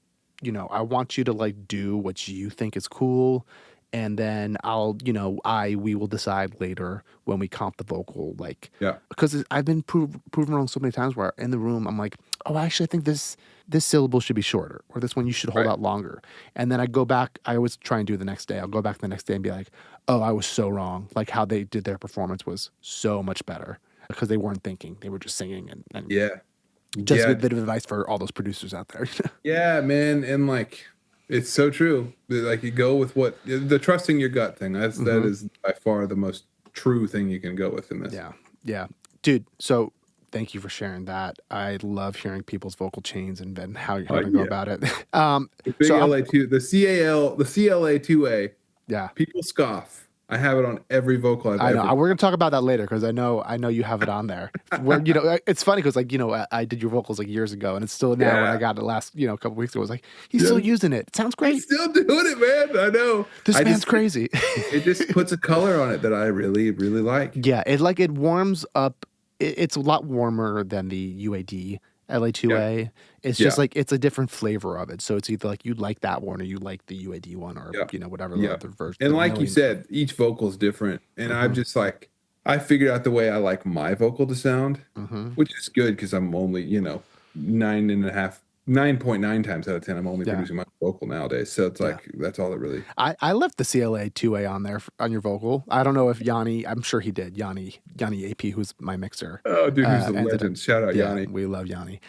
I want you to like do what you think is cool. And then we will decide later when we comp the vocal, like, because I've been proven wrong so many times where in the room, I'm like, oh, actually, I think this syllable should be shorter or this one you should hold out longer. And then I go back, I always try and do it the next day. I'll go back the next day and be like, oh, I was so wrong. Like how they did their performance was so much better because they weren't thinking, they were just singing and just a bit of advice for all those producers out there. Yeah, man. And like, it's so true. Like you go with the trusting your gut thing. That is by far the most true thing you can go with in this. Yeah. Dude, so thank you for sharing that. I love hearing people's vocal chains and then how you're going to go about it. The big LA2, the CLA2A. Yeah. People scoff. I have it on every vocal I've ever. I know. Ever. We're going to talk about that later because I know you have it on there. Where, it's funny because like, I did your vocals like years ago and it's still now when I got it last, couple weeks ago, I was like, he's still using it. It sounds great. He's still doing it, man. I know. This man's crazy. It just puts a color on it that I really, really like. Yeah. It warms up. It's a lot warmer than the UAD LA2A. Yeah. It's just like, it's a different flavor of it. So it's either like you like that one or you like the UAD one or, whatever the other version. And like you said, each vocal is different. And I'm just like, I figured out the way I like my vocal to sound, which is good because I'm only, 9.9 times out of 10, I'm only producing my vocal nowadays. So it's like, that's all that really. I left the CLA2A on there on your vocal. I don't know if Yanni, I'm sure he did. Yanni AP, who's my mixer. Oh, dude, who's a legend. Shout out Yanni. We love Yanni.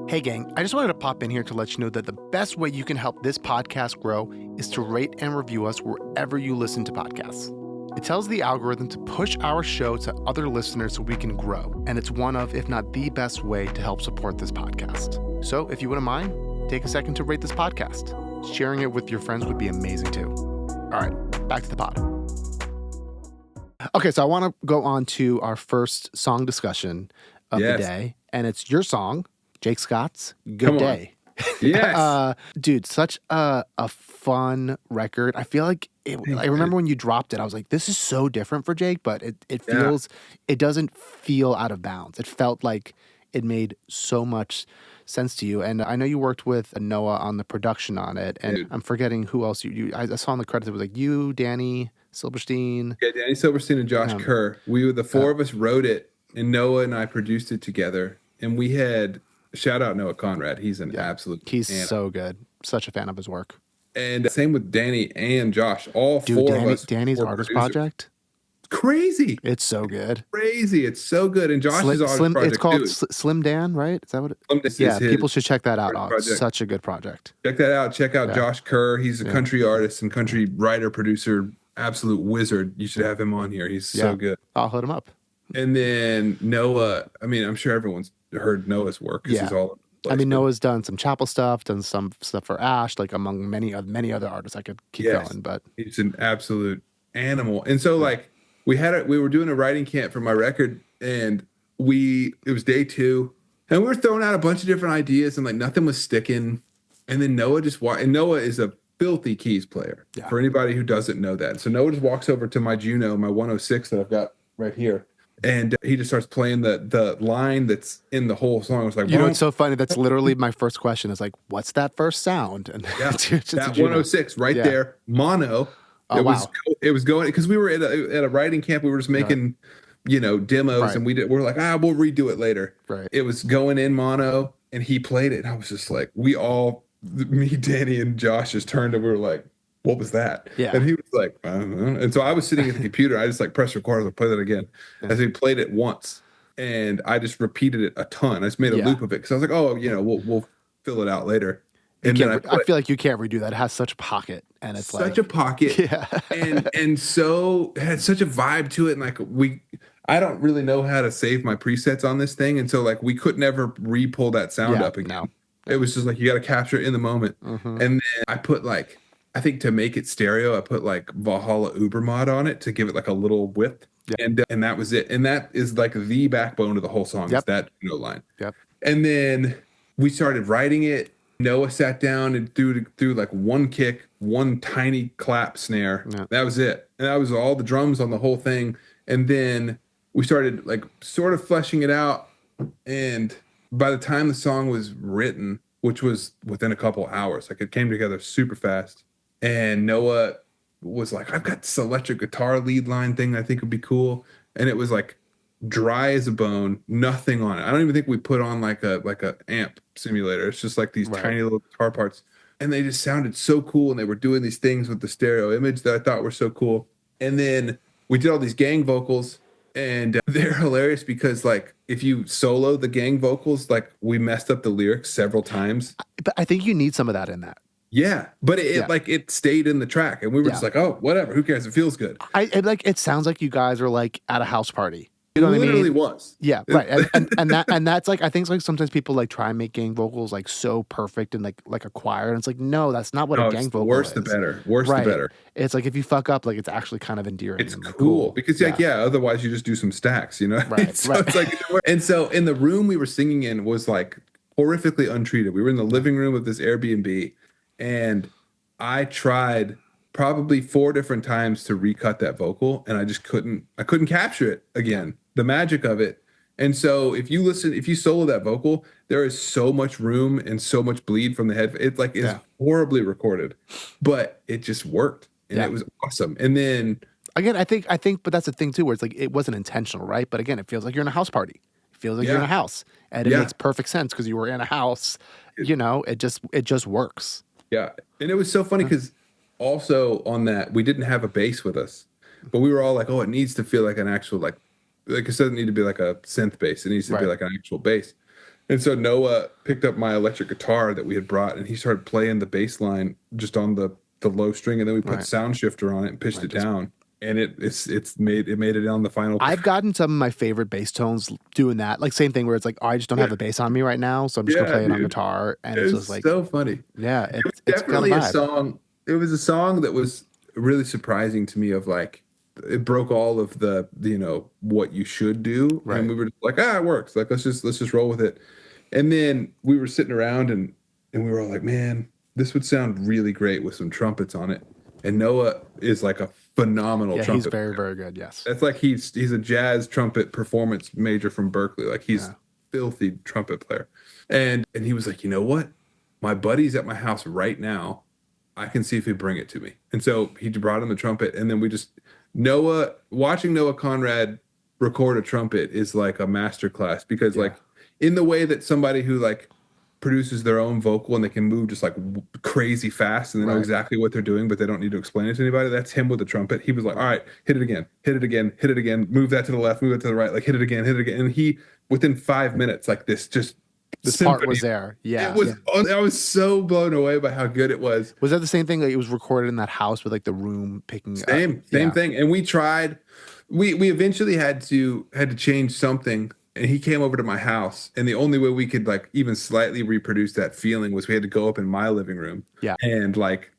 Hey, gang, I just wanted to pop in here to let you know that the best way you can help this podcast grow is to rate and review us wherever you listen to podcasts. It tells the algorithm to push our show to other listeners so we can grow, and it's one of, if not the best way to help support this podcast. So if you wouldn't mind, take a second to rate this podcast. Sharing it with your friends would be amazing too. All right, back to the pod. Okay, so I want to go on to our first song discussion of the day, and it's your song, Jake Scott's Good Day. Yes. Dude, such a fun record. I feel like I remember when you dropped it, I was like, this is so different for Jake, but it feels, it doesn't feel out of bounds. It felt like it made so much sense to you. And I know you worked with Noah on the production on it, and I'm forgetting who else I saw in the credits. It was like you, Danny Silverstein. Yeah, Danny Silverstein and Josh Kerr. The four of us wrote it, and Noah and I produced it together. And we had, shout out Noah Conrad. He's an absolute He's so good. Such a fan of his work. And same with Danny and Josh. All four of us. Danny's artist project. Crazy. It's so good. Crazy. It's so good. And Josh's artist project, it's called Slim Dan, right? Is that what it is? People should check that out. It's such a good project. Check that out. Check out Josh Kerr. He's a country artist and country writer, producer, absolute wizard. You should have him on here. He's so good. I'll hit him up. And then Noah, I mean, I'm sure everyone's heard Noah's work. Yeah. Noah's done some Chapel stuff, done some stuff for Ash, like among many other artists. I could keep going, but he's an absolute animal. And so we were doing a writing camp for my record, and it was day 2, and we were throwing out a bunch of different ideas, and like nothing was sticking. And then Noah and Noah is a filthy keys player for anybody who doesn't know that. So Noah just walks over to my Juno, my 106 that I've got right here. And he just starts playing the line that's in the whole song. It's like, you know, it's so funny. That's literally my first question is like, what's that first sound? And that 106 right there, mono. It was going, because we were at a writing camp. We were just making, demos, and we're like, we'll redo it later. Right. It was going in mono, and he played it. And I was just like, me, Danny, and Josh just turned, and we were like, what was that? Yeah. And he was like, I don't know. And so I was sitting at the computer. I just pressed record and play that again. As he played it once, and I just repeated it a ton. I just made a loop of it because I was like, we'll fill it out later. And then I feel like you can't redo that. It has such a pocket, and it's such a pocket. Yeah. and so it had such a vibe to it. And I don't really know how to save my presets on this thing. And so we could never re-pull that sound up again. No. It was just you got to capture it in the moment. Mm-hmm. And then I put I think to make it stereo, I put Valhalla Ubermod on it to give it a little width. Yep. And that was it. And that is the backbone of the whole song, is that line. Yep. And then we started writing it. Noah sat down and threw one kick, one tiny clap snare. Yeah. That was it. And that was all the drums on the whole thing. And then we started sort of fleshing it out. And by the time the song was written, which was within a couple hours, it came together super fast. And Noah was like, I've got this electric guitar lead line thing I think would be cool. And it was dry as a bone, nothing on it. I don't even think we put on a amp simulator. It's just these tiny little guitar parts. And they just sounded so cool. And they were doing these things with the stereo image that I thought were so cool. And then we did all these gang vocals, and they're hilarious because if you solo the gang vocals, we messed up the lyrics several times. But I think you need some of that in that. Yeah, but it stayed in the track, and we were just oh, whatever, who cares? It feels good. It sounds like you guys are at a house party. You know what I mean? It literally was. Yeah, right. And that's I think sometimes people try and make gang vocals so perfect and like a choir, and it's no, that's not what a gang vocal worse is. The better. Worse the better. It's if you fuck up, it's actually kind of endearing. It's cool because otherwise you just do some stacks, Right. So it's and so in the room we were singing in was horrifically untreated. We were in the living room of this Airbnb, and I tried probably 4 different times to recut that vocal, and I just couldn't capture it again, the magic of it. And so if you solo that vocal, there is so much room and so much bleed from the head. It's it's horribly recorded, but it just worked, and it was awesome. And then again, I think, but that's the thing too, where it's it wasn't intentional, right? But again, it feels like you're in a house party. It feels like you're in a house, and it makes perfect sense because you were in a house. It just works. Yeah, and it was so funny because also on that we didn't have a bass with us, but we were all oh, it needs to feel like an actual it doesn't need to be a synth bass. It needs to be an actual bass. And so Noah picked up my electric guitar that we had brought, and he started playing the bass line just on the low string, and then we put sound shifter on it and pitched it down. and it's made it on the final. I've gotten some of my favorite bass tones doing that. Like same thing where it's like, oh, I just don't have the bass on me right now, so I'm just gonna Yeah, play it on dude, guitar, and it's just it's like, so funny. yeah, It was it's got a definitely a vibe. song. It was a song that was really surprising to me. Of like, it broke all of the what you should do, and Right. we were just like, it works. Like let's just roll with it. And then we were sitting around and we were all like, man, this would sound really great with some trumpets on it. And Noah is like a phenomenal Yeah, he's trumpet very, player. very good. Yes. That's like he's a jazz trumpet performance major from Berkeley. Like he's Yeah. filthy trumpet player. And he was like, you know what? My buddy's at my house right now. I can see if he'd bring it to me. And so he brought him the trumpet, and then we just watching Noah Conrad record a trumpet is like a master class because Yeah. like in the way that somebody who like produces their own vocal and they can move just like crazy fast and they know Right. exactly what they're doing, but they don't need to explain it to anybody. That's him with the trumpet. He was like, all Right. right, hit it again, hit it again, hit it again, move that to the left, move it to the right, like hit it again, hit it again. And he, within 5 minutes, like this just This part symphony. was there. It Yeah. was, I was so blown away by how good it was. Was that the same thing? Like it was recorded in that house with like the room picking up. Same Yeah. thing. And we tried, we eventually had to change something. And he came over to my house, and the only way we could like even slightly reproduce that feeling was we had to go up in my living room Yeah. and like,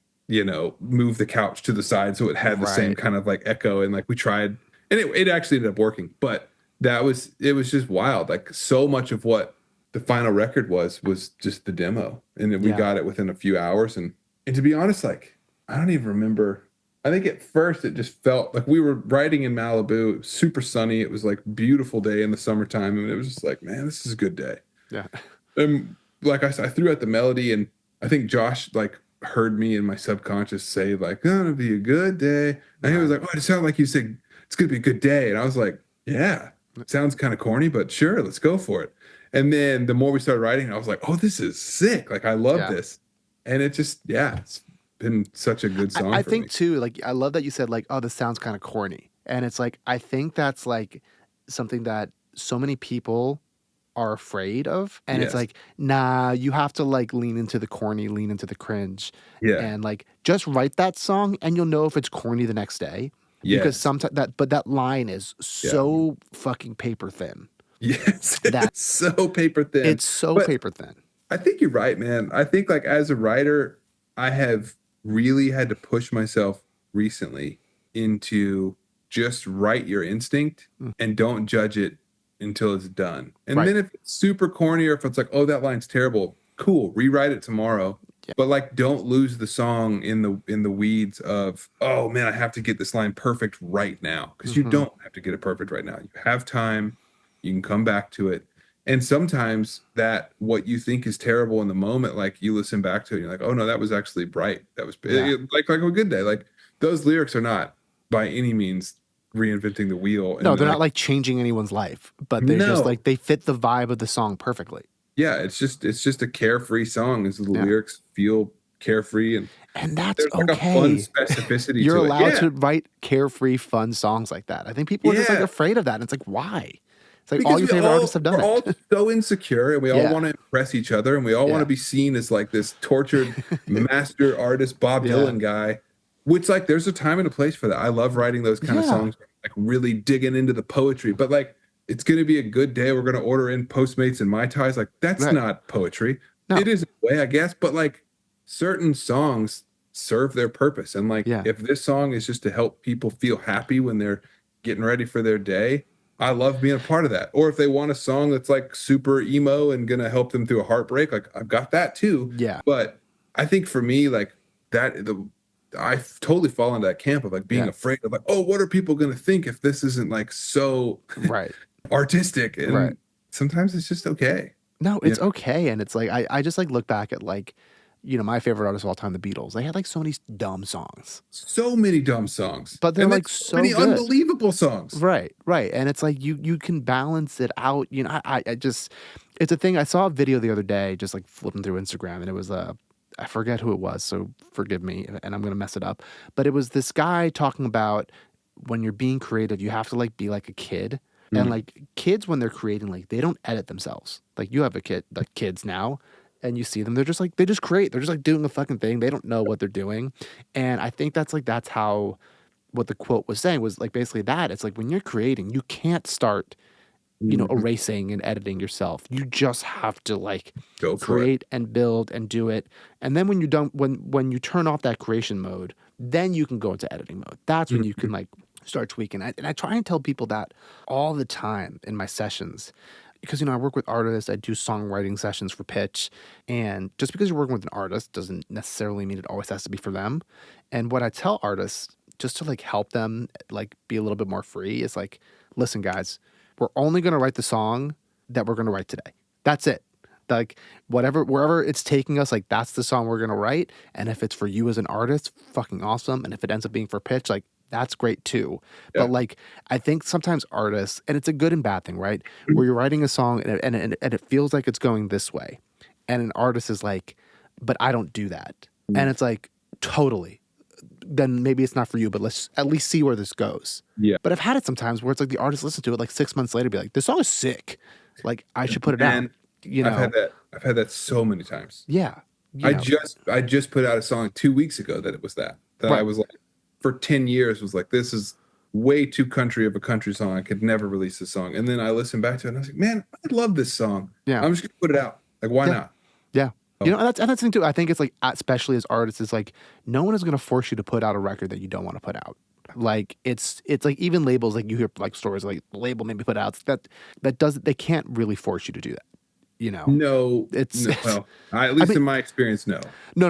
move the couch to the side so it had the same Right. kind of like echo. And like we tried, and it actually ended up working. But it was just wild. Like so much of what the final record was just the demo. And then we Yeah. got it within a few hours. And to be honest, like I don't even remember. I think at first it just felt like we were riding in Malibu. It was super sunny. It was like beautiful day in the summertime, and it was just like, man, this is a good day. Yeah. And like I threw out the melody, and I think Josh like heard me in my subconscious say like, "Oh, it'll be a good day," and he was like, "Oh, it sounded like you said it's gonna be a good day," and I was like, "Yeah, it sounds kind of corny, but sure, let's go for it." And then the more we started writing, I was like, "Oh, this is sick! Like I love Yeah. this," and it just it's been such a good song I for think me. too, like I love that you said like, oh, this sounds kind of corny. And it's like I think that's like something that so many people are afraid of. And it's Yes. like, nah, you have to like lean into the corny, lean into the cringe. Yeah. And like just write that song and you'll know if it's corny the next day. Because Yes. sometimes that line is Yeah. so fucking paper thin Yes. that It's so paper thin. it's so But paper thin. I think you're right, man. I think like as a writer, I have really had to push myself recently into just write your instinct Mm. and don't judge it until it's done. And Right. then if it's super corny or if it's like, oh, that line's terrible, cool, rewrite it tomorrow. Yeah. But like don't lose the song in the weeds of, oh man, I have to get this line perfect right now. Because you Mhm. don't have to get it perfect right now. You have time, you can come back to it. And sometimes that what you think is terrible in the moment, like you listen back to it, and you're like, oh no, that was actually bright. That was Yeah. like a good day. Like those lyrics are not by any means reinventing the wheel. No, And they're like, not like changing anyone's life, but they're just no, like they fit the vibe of the song perfectly. yeah, it's just a carefree song. As the Yeah. lyrics feel carefree, and And that's there's like a fun okay. specificity You're to it. allowed Yeah, to write carefree, fun songs like that. I think people are just like yeah. afraid of that. And it's like, why? It's like all Because your favorite artists have done we're all it. so insecure, and we all Yeah. want to impress each other, and we all want to Yeah. be seen as like this tortured master artist Bob Yeah. Dylan guy. Which like there's a time and a place for that. I love writing those kind of Yeah. songs, like really digging into the poetry. But like it's gonna be a good day. We're gonna order in Postmates and Mai Tais. Like that's Right. not poetry. No. It is a way, I guess, but like certain songs serve their purpose. And like Yeah. if this song is just to help people feel happy when they're getting ready for their day, I love being a part of that. Or if they want a song that's like super emo and gonna help them through a heartbreak, like I've got that too. Yeah. But I think for me, like I totally fall into that camp of like being Yeah. afraid of like, oh, what are people gonna think if this isn't like so Right. artistic? And Right. sometimes it's just okay. No, Yeah. it's okay. And it's like I just like look back at like, my favorite artist of all time, the Beatles. They had like so many dumb songs. So many dumb songs. But they're And then like so so many good. unbelievable songs. Right, right. And it's like you can balance it out. I just it's a thing. I saw a video the other day, just like flipping through Instagram, and it was I forget who it was, so forgive me, and I'm gonna mess it up. But it was this guy talking about when you're being creative, you have to like be like a kid. And Mm. like kids when they're creating, like they don't edit themselves. Like you have a kid, like kids now, and you see them, they're just like they just create. They're just like doing a fucking thing. They don't know what they're doing. And I think that's how what the quote was saying was like basically that it's like when you're creating, you can't start, Mhm. erasing and editing yourself. You just have to like Go for it. create and build and do it. And then when you don't, when you turn off that creation mode, then you can go into editing mode. That's when you can Mhm. like start tweaking. And I try and tell people that all the time in my sessions because I work with artists. I do songwriting sessions for pitch, and just because you're working with an artist doesn't necessarily mean it always has to be for them. And what I tell artists just to like help them like be a little bit more free is like, listen, guys, we're only going to write the song that we're going to write today. That's it. Like wherever it's taking us, like that's the song we're going to write. And if it's for you as an artist, fucking awesome. And if it ends up being for pitch, like that's great too. But Yeah. like, I think sometimes artists, and it's a good and bad thing, right? Where you're writing a song and it feels like it's going this way. And an artist is like, but I don't do that. And it's like, totally. Then maybe it's not for you, but let's at least see where this goes. Yeah. But I've had it sometimes where it's like the artist listens to it like 6 months later, be like, this song is sick. Like I should put it out. And I've had that so many times. Yeah. I just put out a song 2 weeks ago that it was that I Right. was like for 10 years was like, this is way too country of a country song. I could never release this song. And then I listened back to it and I was like, man, I love this song. Yeah. I'm just gonna put it out. Like, why Yeah. not? Yeah. Oh. And that's the thing too. I think it's like, especially as artists, it's like no one is going to force you to put out a record that you don't want to put out. Like it's like even labels, like you hear like stories like the label made me put out they can't really force you to do that. No, It's, no, well, at least in my experience, no. no,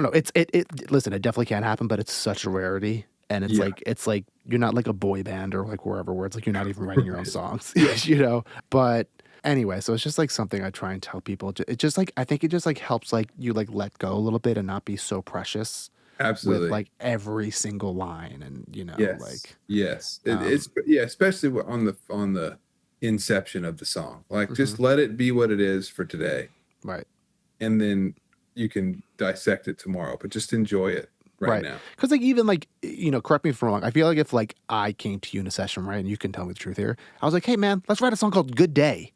listen, it definitely can happen, but it's such a rarity. And Yeah. it's like you're not like a boy band or like wherever where it's like you're not even writing your own songs, Yeah. But anyway, so it's just like something I try and tell people. It just like I think it just like helps like you like let go a little bit and not be so precious with Absolutely. like every single line and Yes. like Yes. um, Especially on the inception of the song. Like, mhm, just let it be what it is for today, right. and then you can dissect it tomorrow. But just enjoy it right Right. now. Because, like, even like, correct me if I'm wrong. I feel like if like I came to you in a session, right, and you can tell me the truth here, I was like, hey, man, let's write a song called Good Day.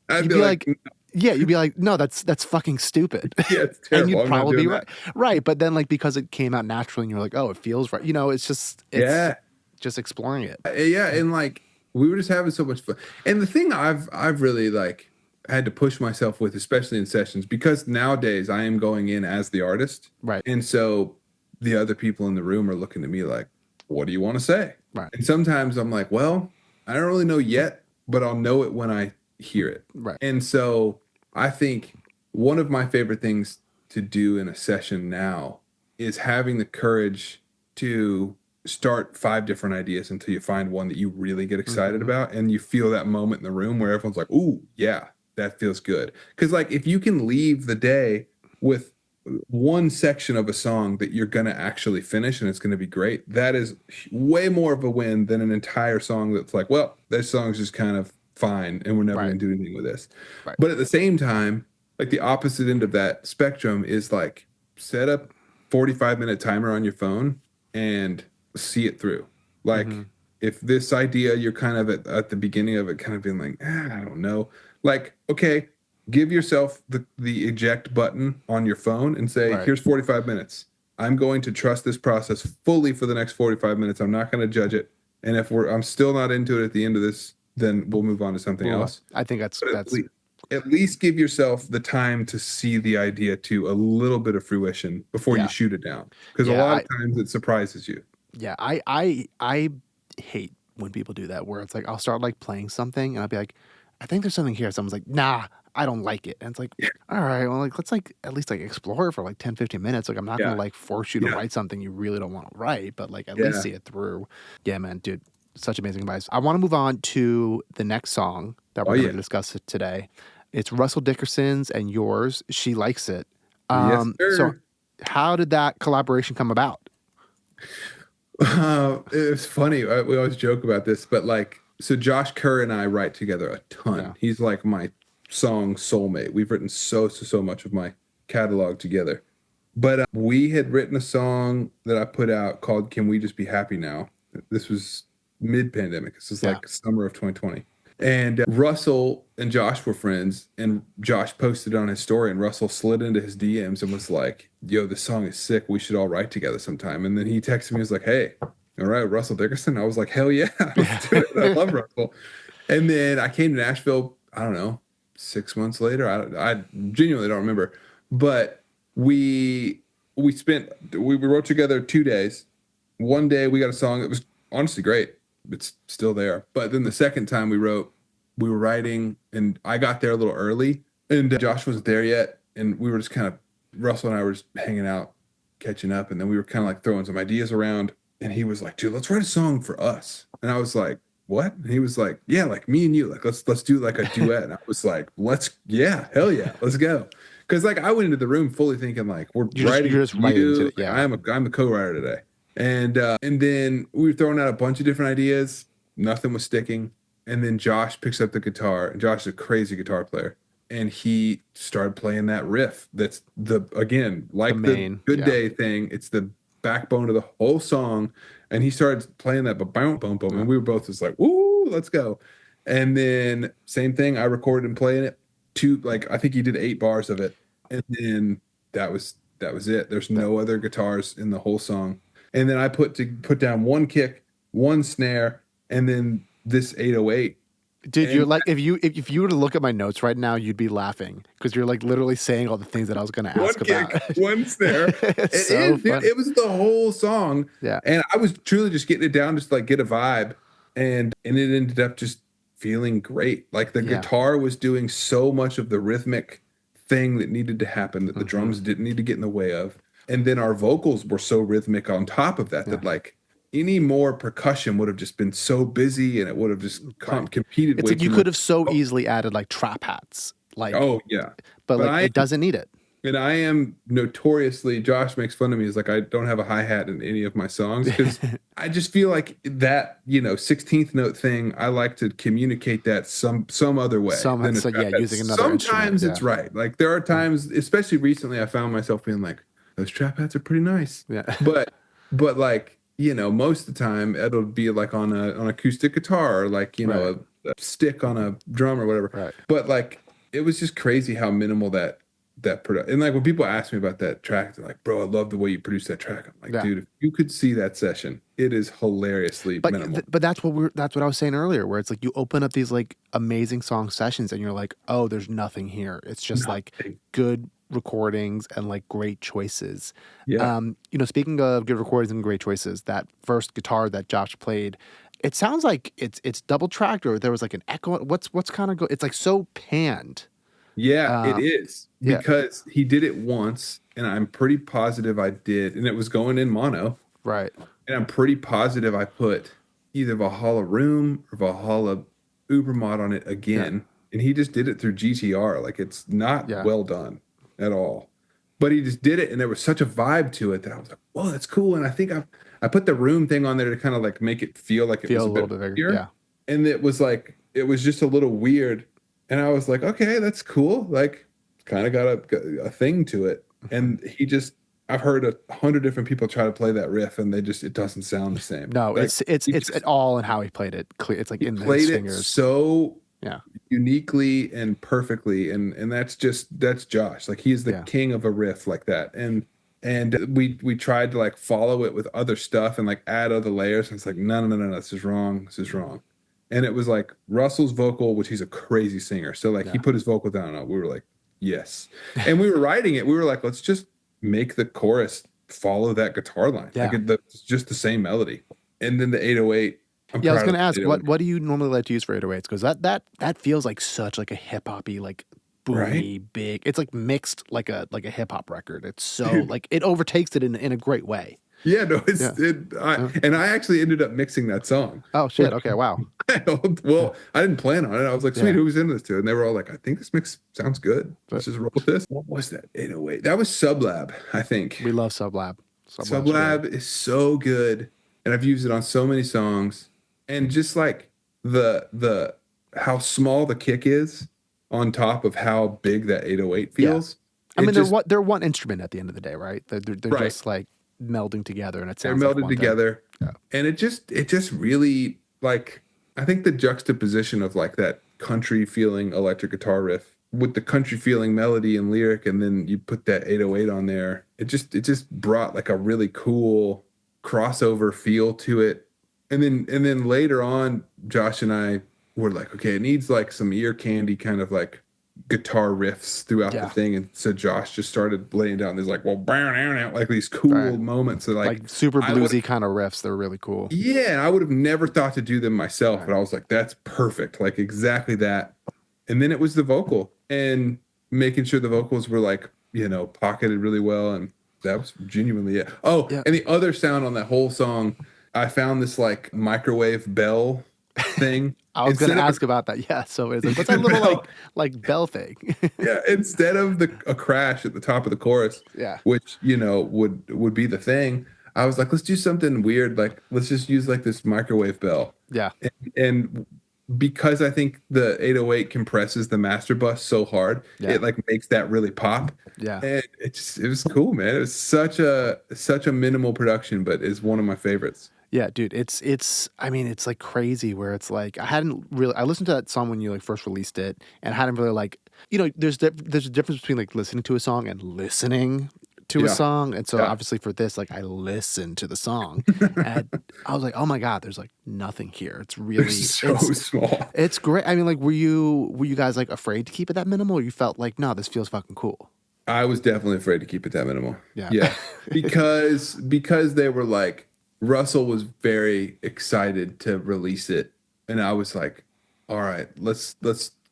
I'd You'd be be like, like, yeah, you'd be like, no, that's fucking stupid. yeah, it's And terrible. you'd I'm not probably be doing right. that. Right. But then, like, because it came out naturally and you're like, oh, it feels right. It's Yeah. just exploring it. Yeah. And like, we were just having so much fun. And the thing I've really like had to push myself with, especially in sessions, because nowadays I am going in as the artist. Right. And so the other people in the room are looking at me like, what do you want to say? Right. And sometimes I'm like, well, I don't really know yet, but I'll know it when I hear it. Right. And so I think one of my favorite things to do in a session now is having the courage to start 5 different ideas until you find one that you really get excited Mm-hmm. about, and you feel that moment in the room where everyone's like, ooh, yeah, that feels good. Because like, if you can leave the day with one section of a song that you're going to actually finish and it's going to be great, that is way more of a win than an entire song that's like, well, this song's just kind of fine and we're never Right. going to do anything with this. Right. But at the same time, like, the opposite end of that spectrum is like, set up 45-minute timer on your phone and see it through. Mm-hmm. Like, if this idea you're kind of at the beginning of it kind of being like, I don't know, like, okay, give yourself the eject button on your phone and say, Right. here's 45 minutes. I'm going to trust this process fully for the next 45 minutes. I'm not going to judge it. And if I'm still not into it at the end of this, then we'll move on to something Well, else. I think that's But at least give yourself the time to see the idea to a little bit of fruition before you yeah. shoot it down. Because a Yeah. lot of times it surprises you. Yeah. I hate when people do that where it's like I'll start like playing something and I'll be like, I think there's something here. Someone's like, nah, I don't like it. And it's like, all right, well, like let's like at least like explore for like 10, 15 minutes. Like I'm not Yeah. gonna like force you to Yeah. write something you really don't want to write, but like at Yeah. least see it through. Yeah, man, dude. Such amazing advice. I want to move on to the next song that we're Oh, going yeah. to discuss today. It's Russell Dickerson's and yours. She Likes It. Yes, So sir. how did that collaboration come about? It's funny. We always joke about this, but like, so Josh Kerr and I write together a ton. Yeah. He's like my song soulmate. We've written so much of my catalog together. But we had written a song that I put out called "Can We Just Be Happy Now." This was mid-pandemic. This is Yeah. like summer of 2020. And Russell and Josh were friends, and Josh posted on his story, and Russell slid into his DMs and was like, yo, this song is sick. We should all write together sometime. And then he texted me, he was like, hey, all right, Russell Dickerson. I was like, hell yeah, let's do it. I love Russell. And then I came to Nashville, I don't know, 6 months later. I genuinely don't remember. But we we wrote together 2 days. One day we got a song that was honestly great. It's still there. But then the second time we were writing, and I got there a little early, and Josh wasn't there yet. And we were just kind of, Russell and I were just hanging out, catching up. And then we were kind of like throwing some ideas around. And he was like, dude, let's write a song for us. And I was like, what? And he was like, yeah, like me and you, like let's do like a duet. And I was like, yeah, hell yeah, let's go. Because like I went into the room fully thinking like You're just writing to it, like, yeah. I'm the co-writer today. And then we were throwing out a bunch of different ideas. Nothing was sticking. And then Josh picks up the guitar, and Josh is a crazy guitar player. And he started playing that riff. That's again, like the Good Day thing. It's the backbone of the whole song. And he started playing that boom, boom, boom. And we were both just like, woo, let's go. And then same thing, I recorded him playing it. I think he did 8 bars of it. And then that was it. There's no other guitars in the whole song. And then I put down one kick, one snare, and then this 808. Dude, you're like, if you were to look at my notes right now, you'd be laughing because you're like literally saying all the things that I was going to ask about. One kick, one snare. It was the whole song. Yeah. And I was truly just getting it down, just like get a vibe. And it ended up just feeling great. Like the guitar was doing so much of the rhythmic thing that needed to happen that the drums didn't need to get in the way of. And then our vocals were so rhythmic on top of that, that like any more percussion would have just been so busy, and it would have just competed. It's like you could have so easily added like trap hats. Like, oh yeah. But like it doesn't need it. And I am notoriously, Josh makes fun of me, is like I don't have a hi-hat in any of my songs because I just feel like that, 16th note thing, I like to communicate that some other way. Using another Sometimes it's right. Like there are times, especially recently, I found myself being like, those trap hats are pretty nice. Yeah. But like, most of the time it'll be like on an acoustic guitar or like, a stick on a drum or whatever. Right. But like, it was just crazy how minimal that product. And like when people ask me about that track, they're like, bro, I love the way you produce that track. I'm like, dude, if you could see that session, it is hilariously minimal. But that's what I was saying earlier, where it's like you open up these like amazing song sessions and you're like, oh, there's nothing here. It's just like good recordings and like great choices. Yeah. Speaking of good recordings and great choices, that first guitar that Josh played, it sounds like it's double tracked, or there was like an echo. What's kind of it's like so panned. Yeah, it is because he did it once, and I'm pretty positive I did, and it was going in mono. Right. And I'm pretty positive I put either Valhalla Room or Valhalla Ubermod on it again, and he just did it through GTR. Like it's not well done at all, but he just did it, and there was such a vibe to it that I was like, "Whoa, that's cool!" And I think I put the room thing on there to kind of like make it feel like it was a little bit bigger. Yeah. And it was just a little weird. And I was like, okay, that's cool. Like, kind of got a thing to it. And I've heard 100 different people try to play that riff, and it doesn't sound the same. No, like, it's all in how he played it. It's like in his fingers. So uniquely and perfectly, and that's Josh. Like he's the king of a riff like that. And we tried to like follow it with other stuff and like add other layers. And it's like, no, this is wrong. This is wrong. And it was like Russell's vocal, which he's a crazy singer. So like he put his vocal down on it. We were like, yes. And we were writing it. We were like, let's just make the chorus follow that guitar line. Yeah. Like it's just the same melody. And then the 808. I was going to ask, what do you normally like to use for 808s? Because that feels like such like a hip hoppy, like boomy, big. It's like mixed like a hip hop record. It's so like it overtakes it in a great way. Yeah, no, and I actually ended up mixing that song. Oh shit! Okay, wow. Well, I didn't plan on it. I was like, sweet, who's in this too? And they were all like, I think this mix sounds good. Let's just roll with this. What was that? 808. That was Sublab, I think. We love Sublab. Sublab is so good, and I've used it on so many songs. And just like the how small the kick is on top of how big that 808 feels. Yeah. I mean, they're one instrument at the end of the day, right? They're just like melding together, and it sounds they're melded together. And it just really, like, I think the juxtaposition of like that country feeling electric guitar riff with the country feeling melody and lyric, and then you put that 808 on there, it just brought like a really cool crossover feel to it. And then later on, Josh and I were like, okay, it needs like some ear candy kind of like guitar riffs throughout the Yeah. thing. And so Josh just started laying down these like, well, like these cool Right. moments. So like Super I would bluesy kind of riffs. They're really cool. yeah, and I would have never thought to do them myself, Right. but I was like, that's perfect. Like exactly that. And then it was the vocal and making sure the vocals were like, pocketed really well. And that was genuinely it. Oh, Yeah. and the other sound on that whole song, I found this like microwave bell thing. I was gonna Instead of ask about that. Yeah. So it's like, what's the that little bell, like bell thing? yeah, instead of a crash at the top of the chorus, Yeah. which would be the thing. I was like, let's do something weird. Like, let's just use like this microwave bell. Yeah. And because I think the 808 compresses the master bus so hard, Yeah. it like makes that really pop. Yeah. And it was cool, man. It was such a minimal production, but it's one of my favorites. Yeah, dude, I mean, it's like crazy where it's like I listened to that song when you like first released it and hadn't really like, there's a difference between like listening to a song and listening to a Yeah. song. And so Yeah. obviously for this, like I listened to the song and I was like, oh my God, there's like nothing here. It's really, So small. it's great. I mean, like, were you guys like afraid to keep it that minimal or you felt like, no, this feels fucking cool? I was definitely afraid to keep it that minimal. Yeah. Yeah. Because they were like Russell was very excited to release it and I was like, all right, let's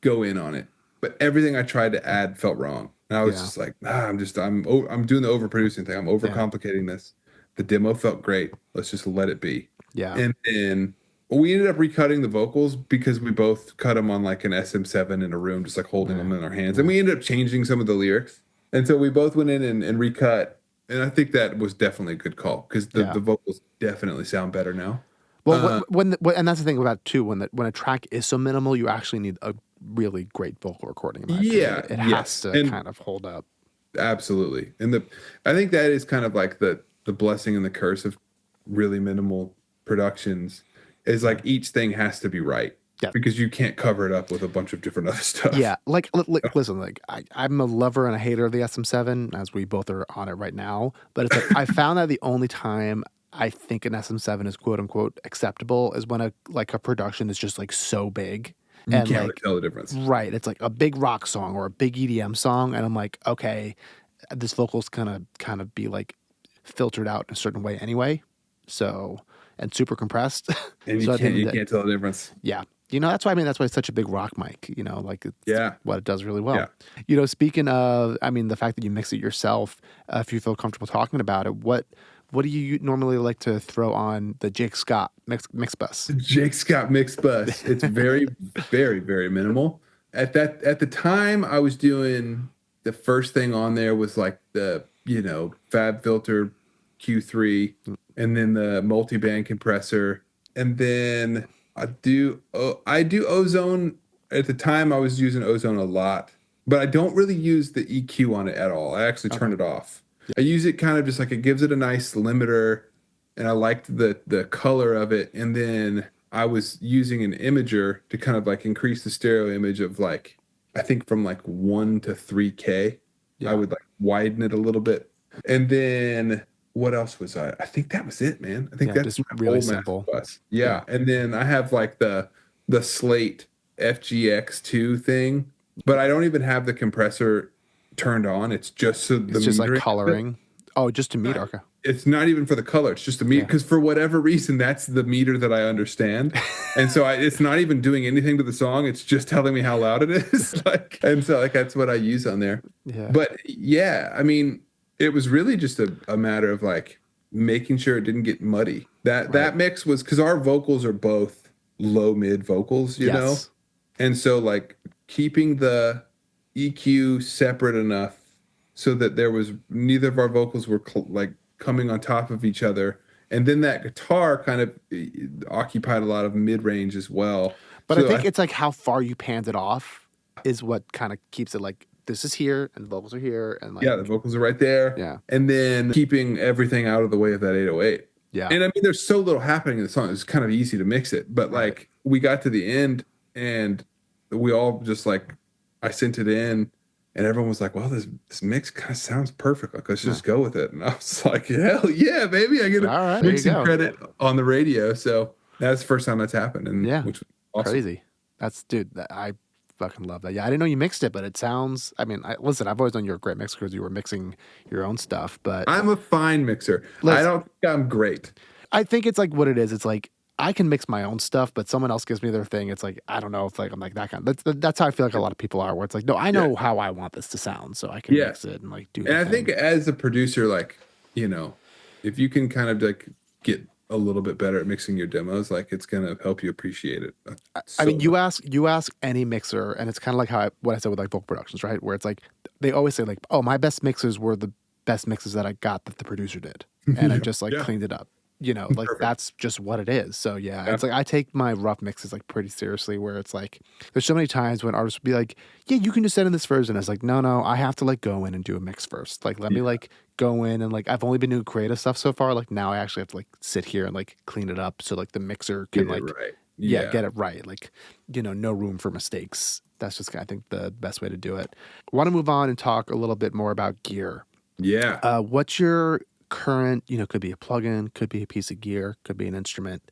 go in on it. But everything I tried to add felt wrong. And I was Yeah. just like, I'm doing the overproducing thing. I'm overcomplicating this. The demo felt great. Let's just let it be. Yeah. And then we ended up recutting the vocals because we both cut them on like an SM7 in a room, just like holding them in our hands. And we ended up changing some of the lyrics. And so we both went in and recut. And I think that was definitely a good call because the vocals definitely sound better now. Well, and that's the thing about it too, when a track is so minimal, you actually need a really great vocal recording. In my opinion. It has to kind of hold up. Absolutely. And I think that is kind of like the blessing and the curse of really minimal productions is like each thing has to be right. Yeah. Because you can't cover it up with a bunch of different other stuff. Yeah. Like listen, like I'm a lover and a hater of the SM7 as we both are on it right now. But it's like I found that the only time I think an SM7 is quote unquote acceptable is when a production is just like so big. You can't really tell the difference. Right. It's like a big rock song or a big EDM song. And I'm like, okay, this vocal's gonna kind of be like filtered out in a certain way anyway. So, and super compressed. And you can't tell the difference. Yeah. That's why it's such a big rock mic, like it's what it does really well. Yeah. Speaking of, the fact that you mix it yourself, if you feel comfortable talking about it, what do you normally like to throw on the Jake Scott mix bus? The Jake Scott mix bus. It's very, very, very minimal. At the time I was doing the first thing on there was like the, Fab Filter Q3 and then the multi-band compressor. And then I do Ozone. At the time I was using Ozone a lot, but I don't really use the EQ on it at all. I actually turn it off. I use it kind of just like it gives it a nice limiter and I liked the color of it. And then I was using an imager to kind of like increase the stereo image of like, I think from like 1 to 3K. Yeah. I would like widen it a little bit. And then what else was I think that was it, man. I think that's really simple. Yeah. And then I have like the Slate FGX2 thing, but I don't even have the compressor turned on. It's just so it's just like coloring. Oh, just to meter. Okay. It's not even for the color. It's just a meter because for whatever reason, that's the meter that I understand. And so it's not even doing anything to the song. It's just telling me how loud it is. And so that's what I use on there. Yeah. But yeah, it was really just a matter of like making sure it didn't get muddy. That mix was because our vocals are both low mid vocals, you know? And so like keeping the EQ separate enough so that there was neither of our vocals were like coming on top of each other. And then that guitar kind of occupied a lot of mid range as well. But so I think it's like how far you panned it off is what kind of keeps it like this is here and the vocals are here and like the vocals are right there. Yeah. And then keeping everything out of the way of that 808. Yeah. And there's so little happening in the song. It's kind of easy to mix it. But like we got to the end and we all just like I sent it in And everyone was like, well, this mix kind of sounds perfect. Like, let's just go with it. And I was like, hell yeah, baby. I get All a right, there you mixing go. credit on the radio. So that's the first time that's happened. And Yeah, which was awesome. crazy. I fucking love that. Yeah, I didn't know you mixed it, but it sounds. I mean, listen, I've always known you're a great mixer because you were mixing your own stuff. But I'm a fine mixer. I let's. don't think I'm great. I think it's like what it is. It's like I can mix my own stuff, but someone else gives me their thing. It's like I don't know. It's like I'm like that kind. That's how I feel like a lot of people are. Where it's like, no, I know how I want this to sound, so I can Yeah. mix it and like do. And I the think thing. as a producer, like, if you can kind of like get a little bit better at mixing your demos, like it's gonna help you appreciate it I so mean, much. you ask any mixer, and it's kind of like what I said with like vocal productions, right? Where it's like they always say like, "Oh, my best mixes were the best mixes that I got that the producer did, and I just like Yeah. cleaned it up." Like Perfect. that's just what it is. So yeah, it's like I take my rough mixes like pretty seriously. Where it's like there's so many times when artists would be like, "Yeah, you can just send in this version." It's like, no, I have to like go in and do a mix first. Like let me like go in and like I've only been doing creative stuff so far. Like now I actually have to like sit here and like clean it up so like the mixer can Get it like right. get it right. Like, no room for mistakes. That's just, I think, the best way to do it. I want to move on and talk a little bit more about gear. Yeah. What's your current, could be a plugin, could be a piece of gear, could be an instrument,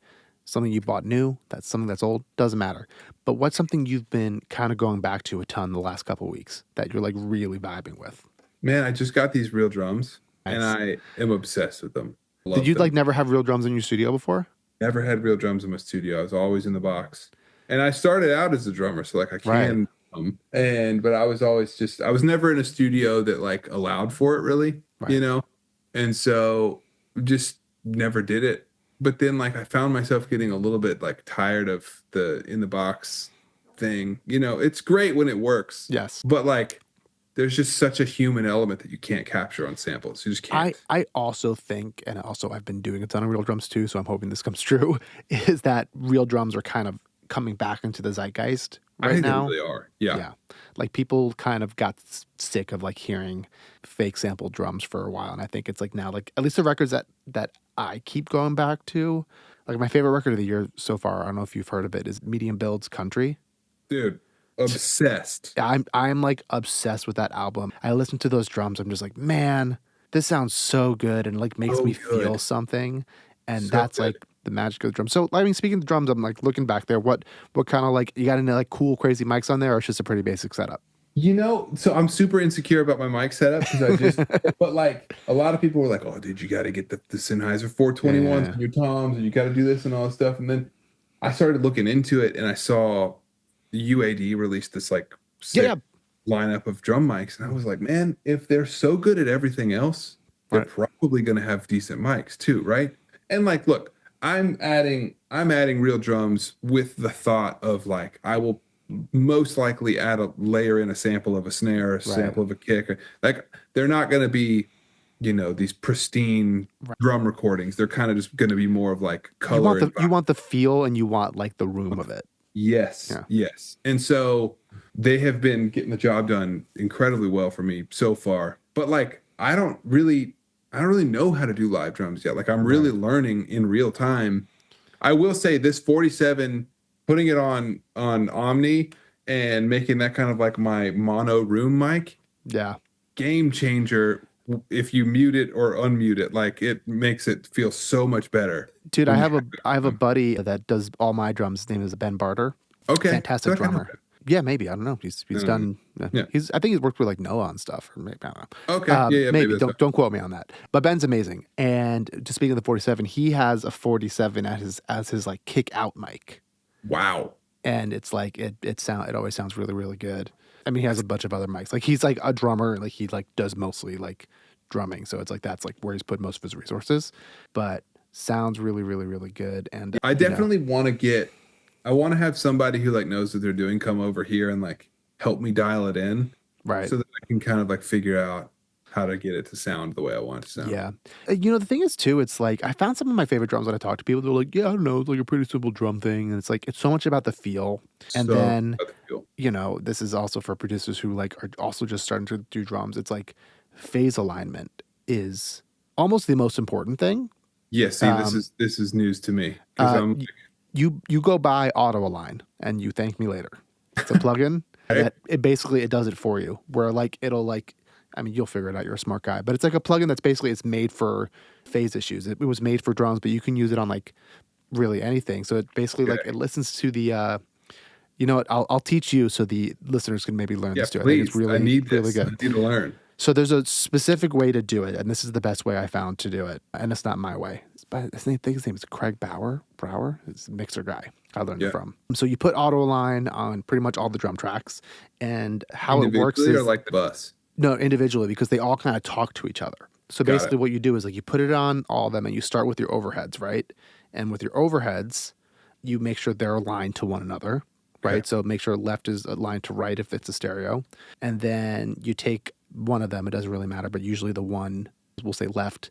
something you bought new, that's something that's old, doesn't matter. But what's something you've been kind of going back to a ton the last couple of weeks that you're like really vibing with? Man, I just got these real drums and Nice. I am obsessed with them. Did Love you them. like never have real drums in your studio before? Never had real drums in my studio. I was always in the box. And I started out as a drummer, so like I Right. can but I was always I was never in a studio that like allowed for it really, Right. And so just never did it. But then like I found myself getting a little bit like tired of the in the box thing. It's great when it works. Yes. But like there's just such a human element that you can't capture on samples. You just can't. I also think, and also I've been doing a ton of real drums too, so I'm hoping this comes true, is that real drums are kind of coming back into the zeitgeist I right think they now. really are. Yeah. Yeah. Like people kind of got sick of like hearing fake sample drums for a while. And I think it's like now, like at least the records that I keep going back to, like my favorite record of the year so far, I don't know if you've heard of it, is Medium Build's Country. Dude, obsessed. I'm like obsessed with that album. I listen to those drums. I'm just like, man, this sounds so good and like makes So me good. feel something. And So that's good. like the magic of the drum. So I mean, speaking of the drums, I'm like looking back there. What kind of like you got any like cool crazy mics on there, or it's just a pretty basic setup? So I'm super insecure about my mic setup because but like a lot of people were like, oh, dude, you got to get the Sennheiser 421s Yeah. and your toms and you got to do this and all this stuff. And then I started looking into it and I saw the UAD released this like sick lineup of drum mics. And I was like, man, if they're so good at everything else, they're probably going to have decent mics too, right? And like, look, I'm adding real drums with the thought of like, I will most likely add a layer in a sample of a snare, a sample of a kick. Like they're not going to be, these pristine drum recordings. They're kind of just going to be more of like color. You want the feel and you want like the room of it. Yes. Yeah. Yes. And so they have been getting the job done incredibly well for me so far. But like I don't really know how to do live drums yet. Like I'm really learning in real time. I will say this 47, putting it on Omni and making that kind of like my mono room mic. Yeah. Game changer. If you mute it or unmute it, like it makes it feel so much better. Dude, I have a buddy that does all my drums. His name is Ben Barter. Okay. Fantastic drummer. Yeah, maybe. I don't know. He's done. Yeah. I think he's worked with like Noah and stuff. Or maybe I don't know. Okay. Yeah. Maybe. Don't quote me on that. But Ben's amazing. And to speak of the 47, he has a 47 as his like kick out mic. Wow. And it's like it always sounds really, really good. I mean, he has a bunch of other mics. Like he's like a drummer. Like he like does mostly like drumming. So it's like that's like where he's put most of his resources. But sounds really, really, really good. And I definitely want to have somebody who like knows what they're doing come over here and like help me dial it in. Right. So that I can kind of like figure out how to get it to sound the way I want it to sound. Yeah. The thing is too, it's like I found some of my favorite drums when I talk to people. They're like, yeah, I don't know, it's like a pretty simple drum thing. And it's like it's so much about the feel. And then this is also for producers who like are also just starting to do drums. It's like phase alignment is almost the most important thing. Yeah, see, this is news to me. You go buy Auto Align and you thank me later. It's a plugin. Okay. that it does it for you. Where like it'll like, I mean, you'll figure it out. You're a smart guy, but it's like a plugin that's basically it's made for phase issues. It was made for drums, but you can use it on like really anything. So it basically like it listens to the. You know what? I'll teach you so the listeners can maybe learn Yeah, this too. I think it's please. I really need really this. I good. need to learn. So there's a specific way to do it, and this is the best way I found to do it. And it's not my way. I think his name is Craig Brower. It's a mixer guy I learned it from. So you put auto align on pretty much all the drum tracks, and how it works is or like the bus. no, individually, because they all kind of talk to each other. So basically what you do is like you put it on all of them and you start with your overheads, right? And with your overheads, you make sure they're aligned to one another, right? Okay. So make sure left is aligned to right if it's a stereo. And then you take one of them, it doesn't really matter, but usually the one, we'll say left.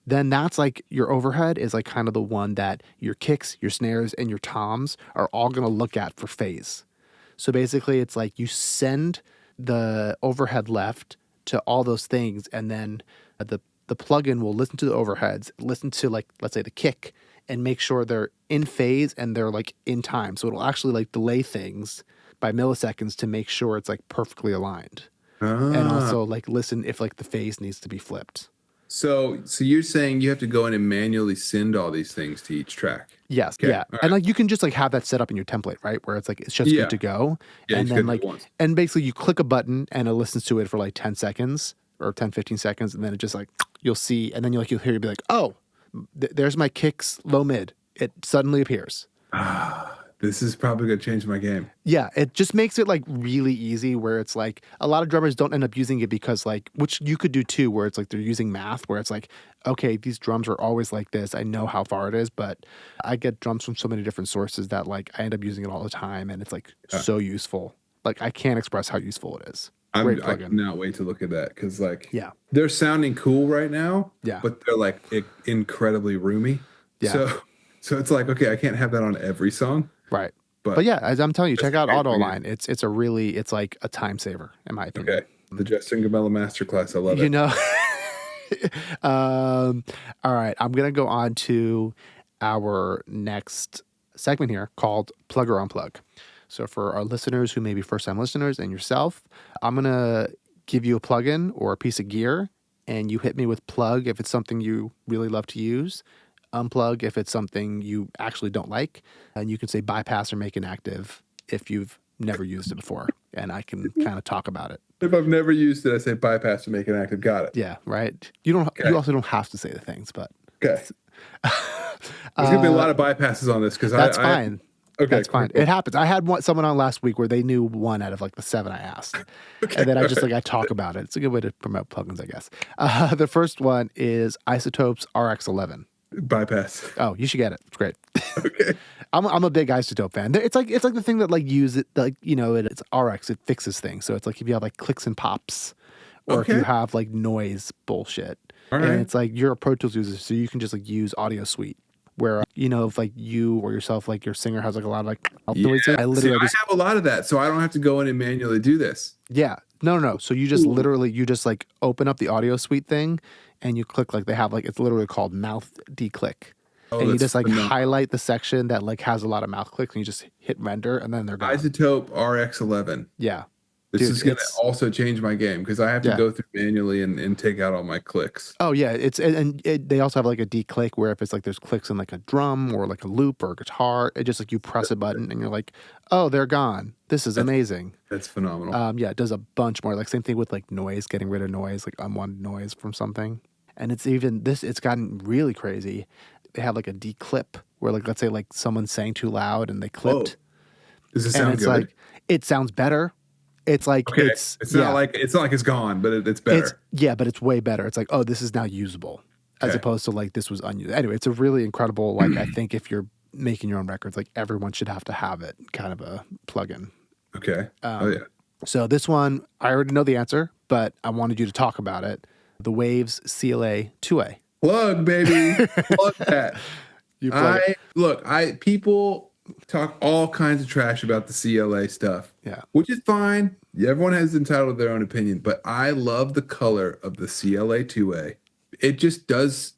Then that's like your overhead is like kind of the one that your kicks, your snares, and your toms are all going to look at for phase. So basically it's like you send the overhead left to all those things, and then the plugin will listen to the overheads, listen to like, let's say the kick, and make sure they're in phase and they're like in time. So it'll actually like delay things by milliseconds to make sure it's like perfectly aligned. And also like listen if like the phase needs to be flipped. So you're saying you have to go in and manually send all these things to each track? Yes. Okay. Yeah. Right. And like you can just like have that set up in your template, right? Where it's like it's just good to go. Yeah, and then like and basically you click a button and it listens to it for like 10 seconds or 10, 15 seconds, and then it just like you'll see, and then you'll hear you be like, oh, there's my kicks low mid. It suddenly appears. This is probably going to change my game. Yeah, it just makes it like really easy where it's like a lot of drummers don't end up using it because like, which you could do too, where it's like they're using math, where it's like, okay, these drums are always like this. I know how far it is, but I get drums from so many different sources that like I end up using it all the time, and it's like so useful. Like I can't express how useful it is. I cannot wait to look at that because like they're sounding cool right now, but they're like incredibly roomy. Yeah. So it's like, okay, I can't have that on every song. Right. But yeah, as I'm telling you, check out Auto Align. It's like a time saver, in my opinion. Okay. The Justin Gammella Masterclass. I love it. You know, all right. I'm going to go on to our next segment here called Plug or Unplug. So for our listeners who may be first-time listeners and yourself, I'm going to give you a plugin or a piece of gear, and you hit me with plug if it's something you really love to use, unplug if it's something you actually don't like, and you can say bypass or make inactive if you've never used it before, and I can kind of talk about it. If I've never used it, I say bypass or make inactive. Got it. Yeah, right. You also don't have to say the things, but okay. There's gonna be a lot of bypasses on this because that's fine. Okay, that's fine. Cool. It happens. I had someone on last week where they knew one out of like the 7 I asked, and then I just I talk about it. It's a good way to promote plugins, I guess. The first one is Isotopes RX11. Bypass. Oh, you should get it. It's great. Okay. I'm a big Isotope fan. It's like the thing that like use it like it's RX. It fixes things. So it's like if you have like clicks and pops, or if you have like noise bullshit, and it's like you're a Pro Tools user, so you can just like use Audio Suite. Where if like you or yourself, like your singer has like a lot of like noises. I have a lot of that, so I don't have to go in and manually do this. Yeah. No. So you just like open up the Audio Suite thing, and you click like they have like it's literally called mouth declick. Oh, and you just like highlight the section that like has a lot of mouth clicks, and you just hit render, and then they're gone. Isotope RX11. Yeah. This is going to also change my game because I have to go through manually and take out all my clicks. Oh yeah, they also have like a declick where if it's like there's clicks in like a drum or like a loop or a guitar, it just like you press a button and you're like, oh, they're gone. This is amazing. That's phenomenal. Yeah, it does a bunch more. Like same thing with like noise, getting rid of noise, like unwanted noise from something. And it's gotten really crazy. They have like a declip where like let's say like someone sang too loud and they clipped. Whoa. Does it sound good? Like it sounds better. It's like it's not like it's gone, but it's better. But it's way better. It's like, oh, this is now usable, as opposed to like this was unused. Anyway, it's a really incredible. Like I think if you're making your own records, like everyone should have to have it. Kind of a plugin. Okay. So this one, I already know the answer, but I wanted you to talk about it. The Waves CLA 2A. Plug, baby. Plug that. People talk all kinds of trash about the CLA stuff. Yeah. Which is fine. Everyone has entitled their own opinion, but I love the color of the CLA 2A. It just does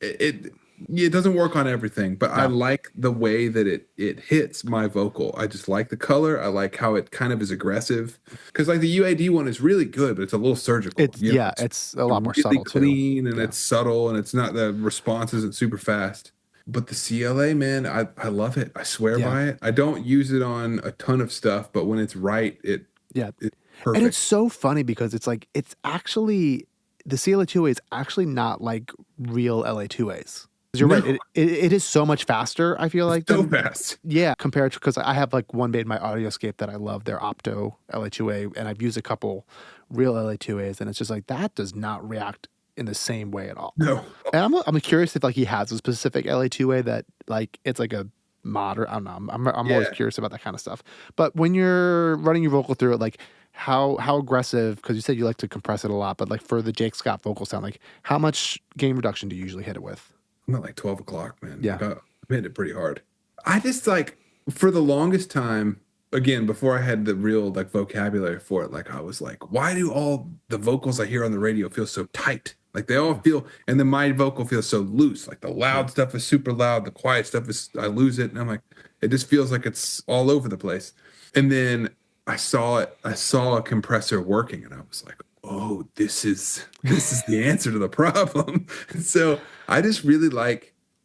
it doesn't work on everything, but I No. like the way that it hits my vocal. I just like the color. I like how it kind of is aggressive. Because like the UAD one is really good, but it's a little surgical. It's yeah, It's it's a lot more really subtle too. clean and Yeah. it's subtle and it's not the response isn't super fast. But the CLA, man, I love it. I swear Yeah. by it. I don't use it on a ton of stuff, but when it's right, Yeah. it's And it's perfect. so funny because it's like it's actually the CLA2A is actually not like real LA2As. You're right. No, It is so much faster, I feel it's like, so than fast. yeah, compared to because I have like one made in my Audioscape that I love, their Opto LA2A, and I've used a couple real LA2As, and it's just like that does not react in the same way at all. No. And I'm curious if like he has a specific LA2A that like it's like a mod or I don't know. I'm always Yeah. curious about that kind of stuff. But when you're running your vocal through it, like how aggressive? Because you said you like to compress it a lot, but like for the Jake Scott vocal sound, like how much gain reduction do you usually hit it with? I'm at like 12 o'clock, man. Yeah. Like I made it pretty hard. I just like for the longest time, again, before I had the real like vocabulary for it, like I was like, why do all the vocals I hear on the radio feel so tight? Like they all feel, and then my vocal feels so loose. Like the Yeah. loud stuff is super loud, the quiet stuff is I lose it, and I'm like, it just feels like it's all over the place. And then I saw it, I saw a compressor working, and I was like, oh, this is the answer to the problem. So I just really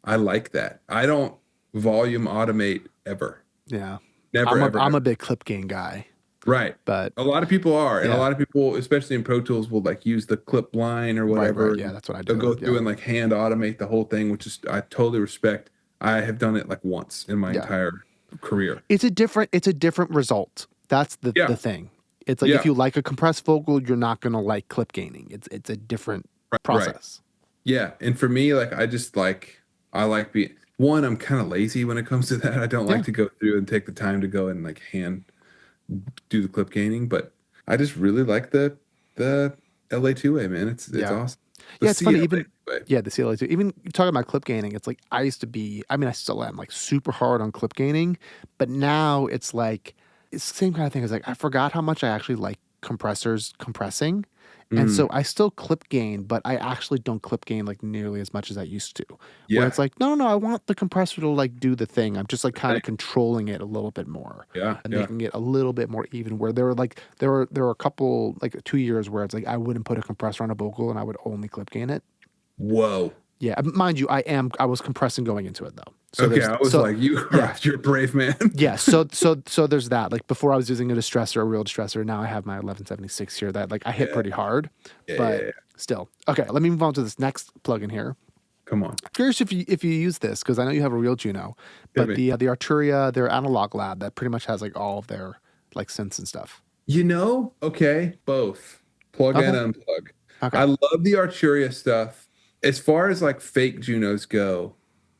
I like that. I don't volume automate ever. Yeah. Never, ever, I'm ever. a big clip gain guy, Right. but A lot of people are, and a yeah. lot of people, especially in Pro Tools, will like use the clip line or Right, whatever. right. Yeah, that's what I They'll do. go Yeah. through and like hand automate the whole thing, which is I totally respect. I have done it like once in my Yeah. entire career. It's a different result. That's the Yeah. thing. It's like if Yeah. you like a compressed vocal, you're not gonna like clip gaining. It's a different Right. process. Yeah. And for me, like I just I like being one, I'm kind of lazy when it comes to that. I don't like Yeah. to go through and take the time to go and like hand do the clip gaining, but I just really like the LA2A, man. It's Yeah. awesome. The Yeah, it's funny. Even CLA2A. yeah, the CLA too. Even talking about clip gaining, it's like I used to be. I mean, I still am like super hard on clip gaining, but now it's like it's the same kind of thing. It's like I forgot how much I actually like compressors compressing, and Mm, so I still clip gain, but I actually don't clip gain like nearly as much as I used to. Where yeah. it's like, no, no, I want the compressor to like do the thing. I'm just like kind Thing. of controlling it a little bit more Yeah. and Yeah. making it a little bit more even. Where there were a couple like 2 years where it's like I wouldn't put a compressor on a vocal and I would only clip gain it. Whoa. Yeah, mind you, I was compressing going into it though. So Okay. there's I was so like, yeah. you're a brave man. Yeah, so there's that. Like before I was using a distressor, a real distressor. Now I have my 1176 here that like I hit Yeah. pretty hard, Yeah. Yeah. but Yeah. still. Okay, let me move on to this next plugin here. Come on. Curious if you use this because I know you have a real Juno, Hit but me. the Arturia, their analog lab that pretty much has like all of their like synths and stuff. Okay, both plug and Okay. unplug. Okay. I love the Arturia stuff. As far as like fake Junos go,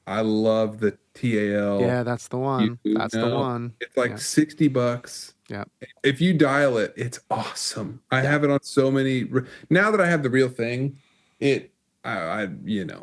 I love the Yeah, TAL. that's the You one. That's the know, one. it's like Yeah. $60. Yeah. If you dial it, it's awesome. I Yeah. have it on so many. Now that I have the real thing, it I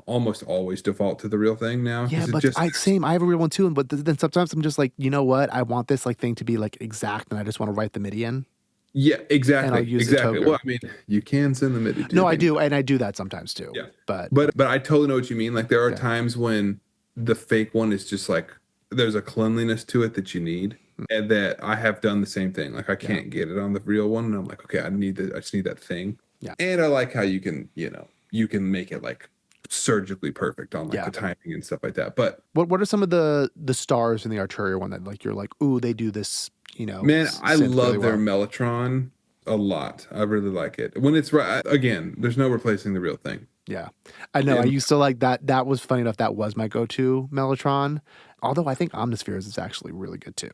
almost always default to the real thing now Yeah, because it but just I have a real one too, but then sometimes I'm just like, you know what? I want this like thing to be like exact, and I just want to write the MIDI in, yeah, and I'll exactly, use the exactly. Well, Toger. I mean, you can send the MIDI too No, if I you need. do, and I do that sometimes too. Yeah, But but I totally know what you mean. Like there are yeah, times when the fake one is just like there's a cleanliness to it that you need, and that I have done the same thing. Like I yeah, can't get it on the real one, and I'm like, okay, I just need that thing. yeah, And I like how you can make it like surgically perfect on like yeah. the timing and stuff like that. But What are some of the stars in the Arturia one that like you're like, ooh, they do this, man, I synth really love their well. Mellotron a lot. I really like it. When it's right again, there's no replacing the real thing. Yeah, I know. I And used to like that. That was funny enough. That was my go-to Mellotron. Although I think Omnispheres is actually really good too.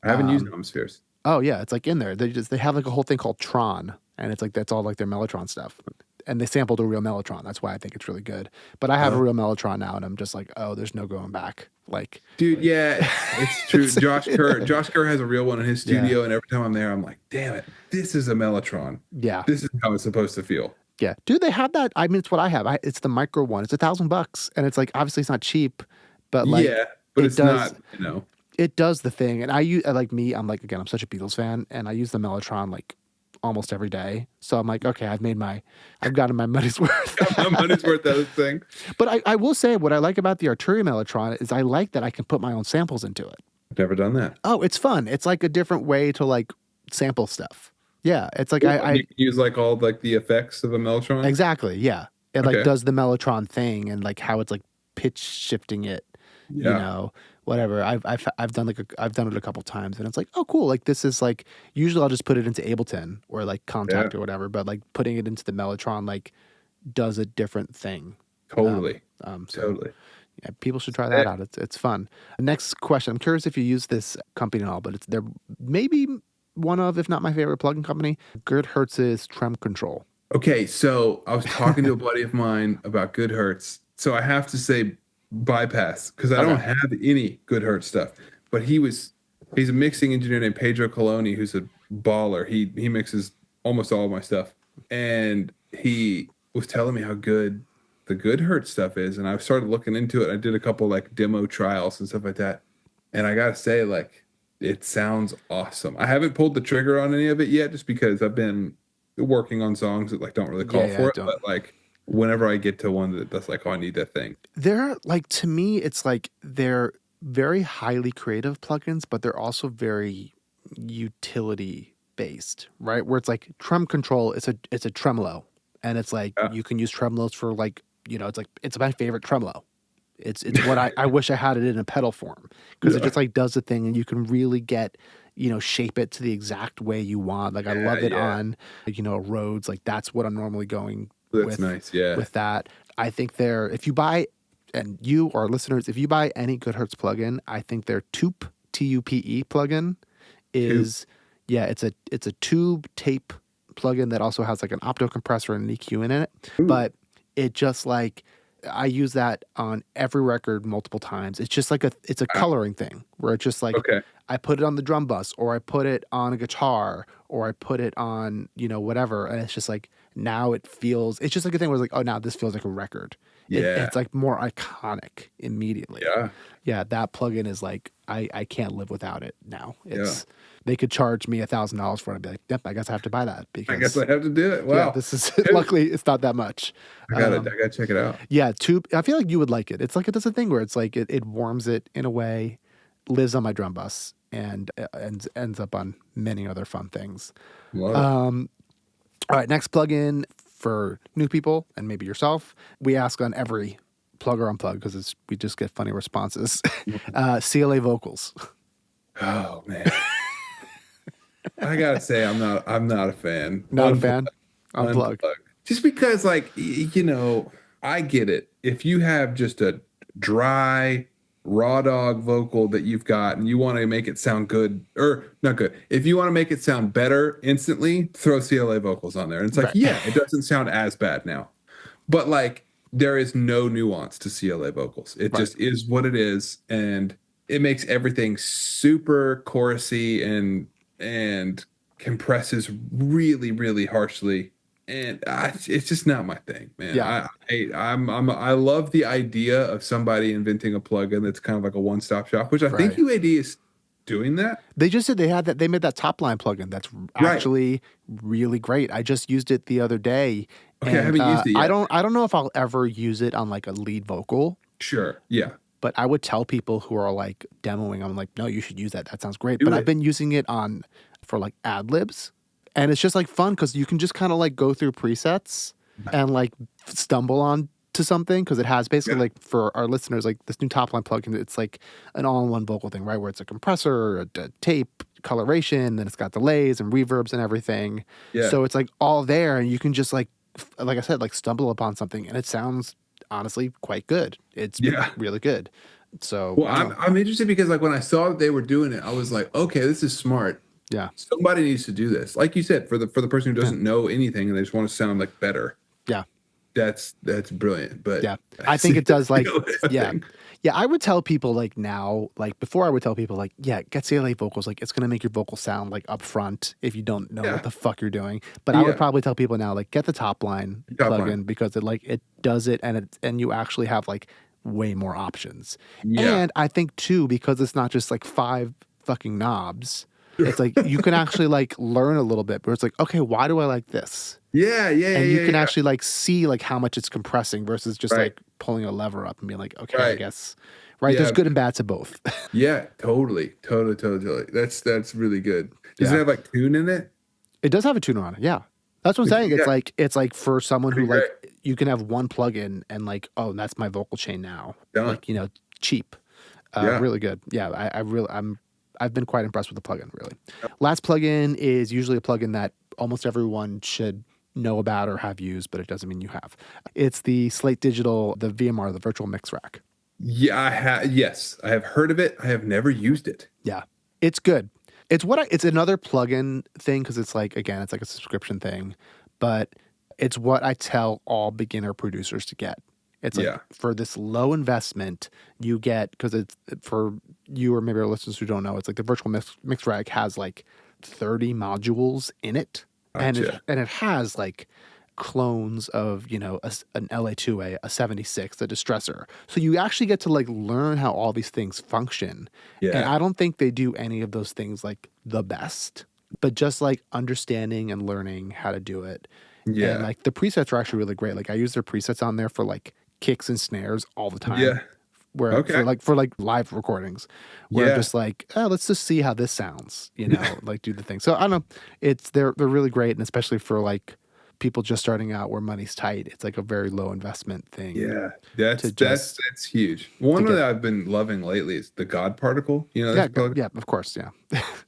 I haven't used Omspheres. Oh yeah, it's like in there. They have like a whole thing called Tron, and it's like that's all like their Mellotron stuff. And they sampled a real Mellotron. That's why I think it's really good. But I have a Uh, real Mellotron now, and I'm just like, oh, there's no going back. Like, Dude, yeah, it's true. it's, Josh Kerr has a real one in his yeah, studio, and every time I'm there, I'm like, damn it, this is a Mellotron. yeah, This is how it's supposed to feel. yeah. Dude, they have that. I mean, it's what I have. It's the micro one. It's $1,000, and it's like obviously it's not cheap, but like Yeah, but it it's does. not, It does the thing, and I use like me. I'm like again. I'm such a Beatles fan, and I use the Mellotron like almost every day. So I'm like, okay, I've gotten my money's worth. My money's worth out of this thing. But I will say what I like about the Arturia Mellotron is I like that I can put my own samples into it. I've never done that. Oh, it's fun. It's like a different way to like sample stuff. Yeah, it's like You I can use like all like the effects of a Mellotron. exactly. Yeah, it like does the Mellotron thing and like how it's like pitch shifting it. Yeah. You know, whatever. I've done I've done it a couple times and it's like, oh cool. Like this is like usually I'll just put it into Ableton or like Contact or whatever, but like putting it into the Mellotron like does a different thing. Totally. Totally. Yeah, people should try that out. It's fun. Next question. I'm curious if you use this company at all, but they're maybe one of, if not my favorite plugin company, Good Hertz's Trem Control. Okay, so I was talking to a buddy of mine about Good Hertz. So I have to say bypass because I don't have any Good Hertz stuff. But he's a mixing engineer named Pedro Coloni, who's a baller. He mixes almost all of my stuff. And he was telling me how good the Good Hertz stuff is. And I started looking into it. I did a couple like demo trials and stuff like that. And I gotta say, like, it sounds awesome. I haven't pulled the trigger on any of it yet, just because I've been working on songs that like don't really call for it. But like whenever I get to one that's like, oh, I need that thing. They're like, to me, it's like they're very highly creative plugins, but they're also very utility based, right? Where it's like Trem Control, it's a tremolo, and it's like you can use tremolos for like, you know, it's my favorite tremolo. It's what I wish I had it in a pedal form because it just like does the thing and you can really get, you know, shape it to the exact way you want. Like I love it on, you know, Rhodes. Like that's what I'm normally going with. Nice. Yeah. With that, I think if you buy, and you or listeners, if you buy any Good Hertz plugin, I think their Tupe, Tupe plugin is, it's a tube tape plugin that also has like an opto compressor and an EQ in it. Ooh. But it just like, I use that on every record multiple times. It's just like it's a coloring thing where it's just like, I put it on the drum bus or I put it on a guitar or I put it on, you know, whatever. And it's just like, now it's just like a thing where it's like, oh, now this feels like a record. Yeah. It's like more iconic immediately. Yeah. Yeah. That plugin is like, I can't live without it now. They could charge me $1,000 for it. I'd be like, yep, I guess I have to buy that. Because I guess I have to do it. Wow. Yeah, this is luckily it's not that much. I gotta check it out. Yeah, Tube. I feel like you would like it. It's like it does a thing where it's like it warms it in a way, lives on my drum bus, and ends up on many other fun things. All right, next plugin for new people and maybe yourself. We ask on every plug or unplug because we just get funny responses. CLA vocals. Oh man. I gotta say, I'm not a fan. Not a fan? Unplug. Just because, like, you know, I get it. If you have just a dry, raw dog vocal that you've got and you want to make it sound good, or not good, if you want to make it sound better instantly, throw CLA vocals on there. And it's like, it doesn't sound as bad now. But, like, there is no nuance to CLA vocals. It just is what it is. And it makes everything super chorusy and compresses really, really harshly, and it's just not my thing, man. Yeah. I love the idea of somebody inventing a plugin that's kind of like a one-stop shop, which I think UAD is doing that. They just said they made that top line plugin that's actually really great. I just used it the other day. Okay, I haven't used it yet. I don't know if I'll ever use it on like a lead vocal. Sure. Yeah. But I would tell people who are like demoing, I'm like, no, you should use that. That sounds great. I've been using it for like ad libs. And it's just like fun because you can just kind of like go through presets and like stumble on to something because it has basically like for our listeners, like this new top line plugin, it's like an all-in-one vocal thing, right? Where it's a compressor, a tape, coloration, then it's got delays and reverbs and everything. Yeah. So it's like all there and you can just like I said, like stumble upon something and it sounds honestly quite good. It's really good. So I'm interested because like when I saw that they were doing it, I was like, okay, this is smart. Yeah. Somebody needs to do this. Like you said, for the person who doesn't know anything and they just want to sound like better. Yeah. That's brilliant. But yeah, I think it does like Yeah, I would tell people like now, like before I would tell people like, get CLA vocals. Like it's going to make your vocal sound like up front if you don't know what the fuck you're doing. But I would probably tell people now, like get the top line plugin because it does it and you actually have like way more options. Yeah. And I think too, because it's not just like 5 fucking knobs, It's like you can actually like learn a little bit, but it's like, okay, why do I like this? Yeah, yeah, And you yeah, can yeah. actually like see like how much it's compressing versus just Right, like pulling a lever up and being like, okay, I right. guess, right? There's Yeah, good and bad to both. yeah, totally, totally, totally, totally. That's really good. Does it Yeah. have like tune in it? It does have a tuner on it. Yeah. That's what I'm saying. Yeah, It's like for someone who pretty great. like you can have one plugin and like, oh, that's my vocal chain now. Done. Like, cheap. Yeah. Really good. Yeah, I've been quite impressed with the plugin, really. Last plugin is usually a plugin that almost everyone should know about or have used, but it doesn't mean you have. It's the Slate Digital, the VMR, the virtual mix rack. Yeah, yes, I have heard of it. I have never used it. Yeah. It's good. It's another plugin thing because it's like, again, it's like a subscription thing, but it's what I tell all beginner producers to get. It's like Yeah. for this low investment, you get, because it's for you or maybe our listeners who don't know, it's like the virtual mix rack has like 30 modules in it. Gotcha. And it has like clones of, an LA2A, a 76, a distressor. So you actually get to like learn how all these things function. And Yeah. I don't think they do any of those things like the best, but just like understanding and learning how to do it. And Yeah. like the presets are actually really great. Like I use their presets on there for like kicks and snares all the time. Yeah. Where Okay. for like live recordings, where I'm Yeah. just like, oh, let's just see how this sounds, like do the thing. So I don't know, they're really great, and especially for like people just starting out where money's tight, it's like a very low investment thing Yeah. to That's huge. to One get. that I've been loving lately is the God particle. You know, Yeah, this plug. yeah, of course, yeah,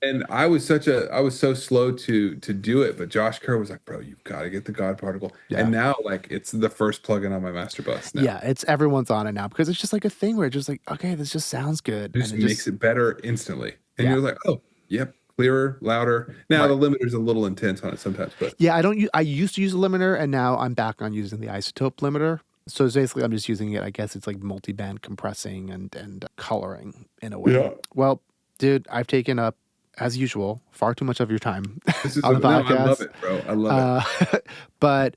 And I was so slow to do it, but Josh Kerr was like, "Bro, you've got to get the God particle." yeah, And now, like, it's the first plugin on my master bus now. yeah. It's everyone's on it now because it's just like a thing where it's just like, okay, this just sounds good, It and just it makes just it better instantly. And yeah, you're like, "Oh, yep, clearer, louder." Now the right. limiter's a little intense on it sometimes, but Yeah, I used to use a limiter, and now I'm back on using the isotope limiter. So it's basically, I'm just using it. I guess it's like multi-band compressing and coloring in a way. yeah. Well, dude, I've taken up, as usual, far too much of your time This is on the no, I love podcast. it, bro. I love it. Uh, but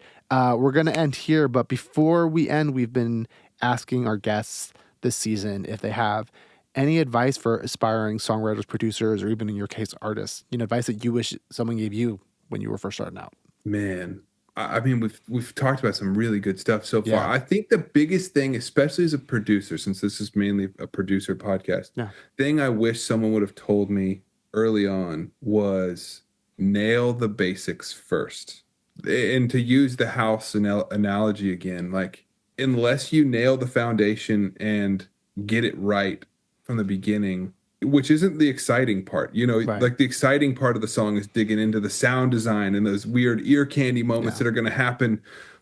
we're gonna end here. But before we end, we've been asking our guests this season if they have any advice for aspiring songwriters, producers, or even in your case, artists. Advice that you wish someone gave you when you were first starting out. Man, I mean, we've talked about some really good stuff so far. Yeah. I think the biggest thing, especially as a producer, since this is mainly a producer podcast, Yeah. thing I wish someone would have told me early on was nail the basics first. And to use the house analogy again, like unless you nail the foundation and get it right from the beginning, which isn't the exciting part. Right. Like the exciting part of the song is digging into the sound design and those weird ear candy moments Yeah. that are going to happen.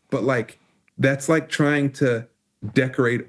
But like, that's like trying to decorate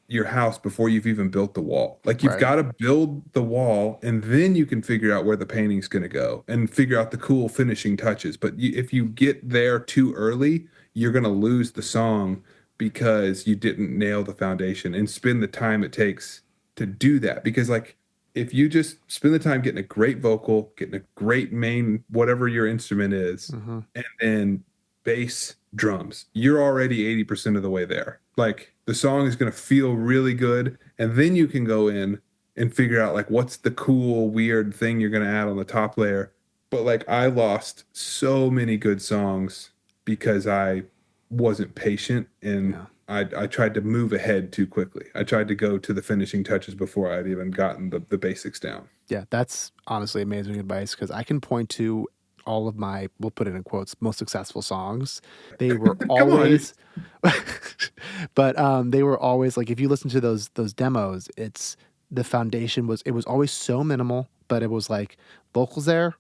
your house before you've even built the wall. Like, you've Right. got to build the wall and then you can figure out where the painting's going to go and figure out the cool finishing touches. But if you get there too early, you're going to lose the song because you didn't nail the foundation and spend the time it takes to do that. Because like, if you just spend the time getting a great vocal, getting a great main, whatever your instrument is, Mm-hmm. and then bass, drums, you're already 80% of the way there. Like, the song is going to feel really good. And then you can go in and figure out like what's the cool, weird thing you're going to add on the top layer. But like, I lost so many good songs because I wasn't patient and Yeah. I tried to move ahead too quickly. I tried to go to the finishing touches before I'd even gotten the basics down. Yeah. That's honestly amazing advice because I can point to all of my, we'll put it in quotes, most successful songs. They were Come on. always, but they were always like, if you listen to those demos, it's the foundation it was always so minimal, but it was like vocals there,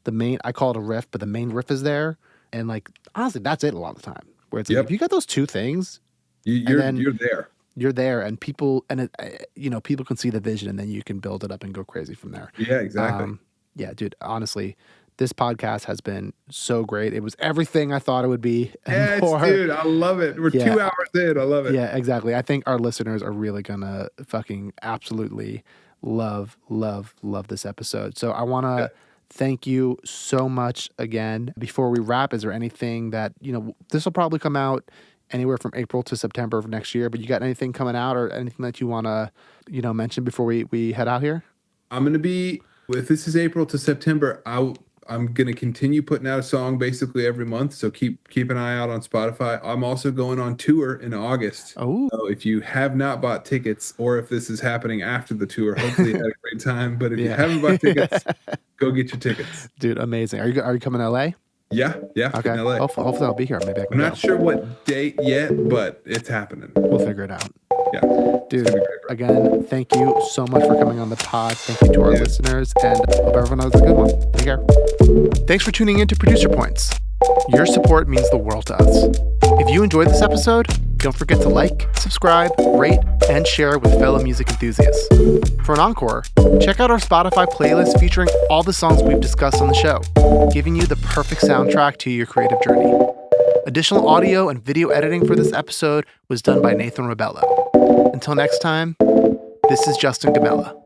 the main, I call it a riff, but the main riff is there. And like, honestly, that's it a lot of the time where it's like, if Yep. you got those two things and You're then you're there. you're there and people, and it, people can see the vision and then you can build it up and go crazy from there. Yeah, exactly. Yeah, dude, honestly, this podcast has been so great. It was everything I thought it would be and Yes, more. dude, I love it. We're Yeah, 2 hours in. I love it. yeah, exactly. I think our listeners are really gonna fucking absolutely love, love, love this episode. So I want Yeah. to thank you so much again. Before we wrap, is there anything that, this will probably come out anywhere from April to September of next year, but you got anything coming out or anything that you want to, mention before we head out here? I'm gonna be If this is April to September, I'm going to continue putting out a song basically every month. So keep an eye out on Spotify. I'm also going on tour in August. Oh, so if you have not bought tickets, or if this is happening after the tour, hopefully you had a great time. But if you haven't bought tickets, go get your tickets. Dude, amazing. Are you coming to LA? Yeah. Okay. In LA. Hopefully I'll be here. Maybe I can I'm go. not sure what date yet, but it's happening. We'll figure it out. Yeah. Dude, again, thank you so much for coming on the pod. Thank you to our listeners, and hope everyone has a good one. Take care. Thanks for tuning in to Producer Points. Your support means the world to us. If you enjoyed this episode, don't forget to like, subscribe, rate, and share with fellow music enthusiasts. For an encore, check out our Spotify playlist featuring all the songs we've discussed on the show, giving you the perfect soundtrack to your creative journey. Additional audio and video editing for this episode was done by Nathan Rebello. Until next time, this is Justin Gammella.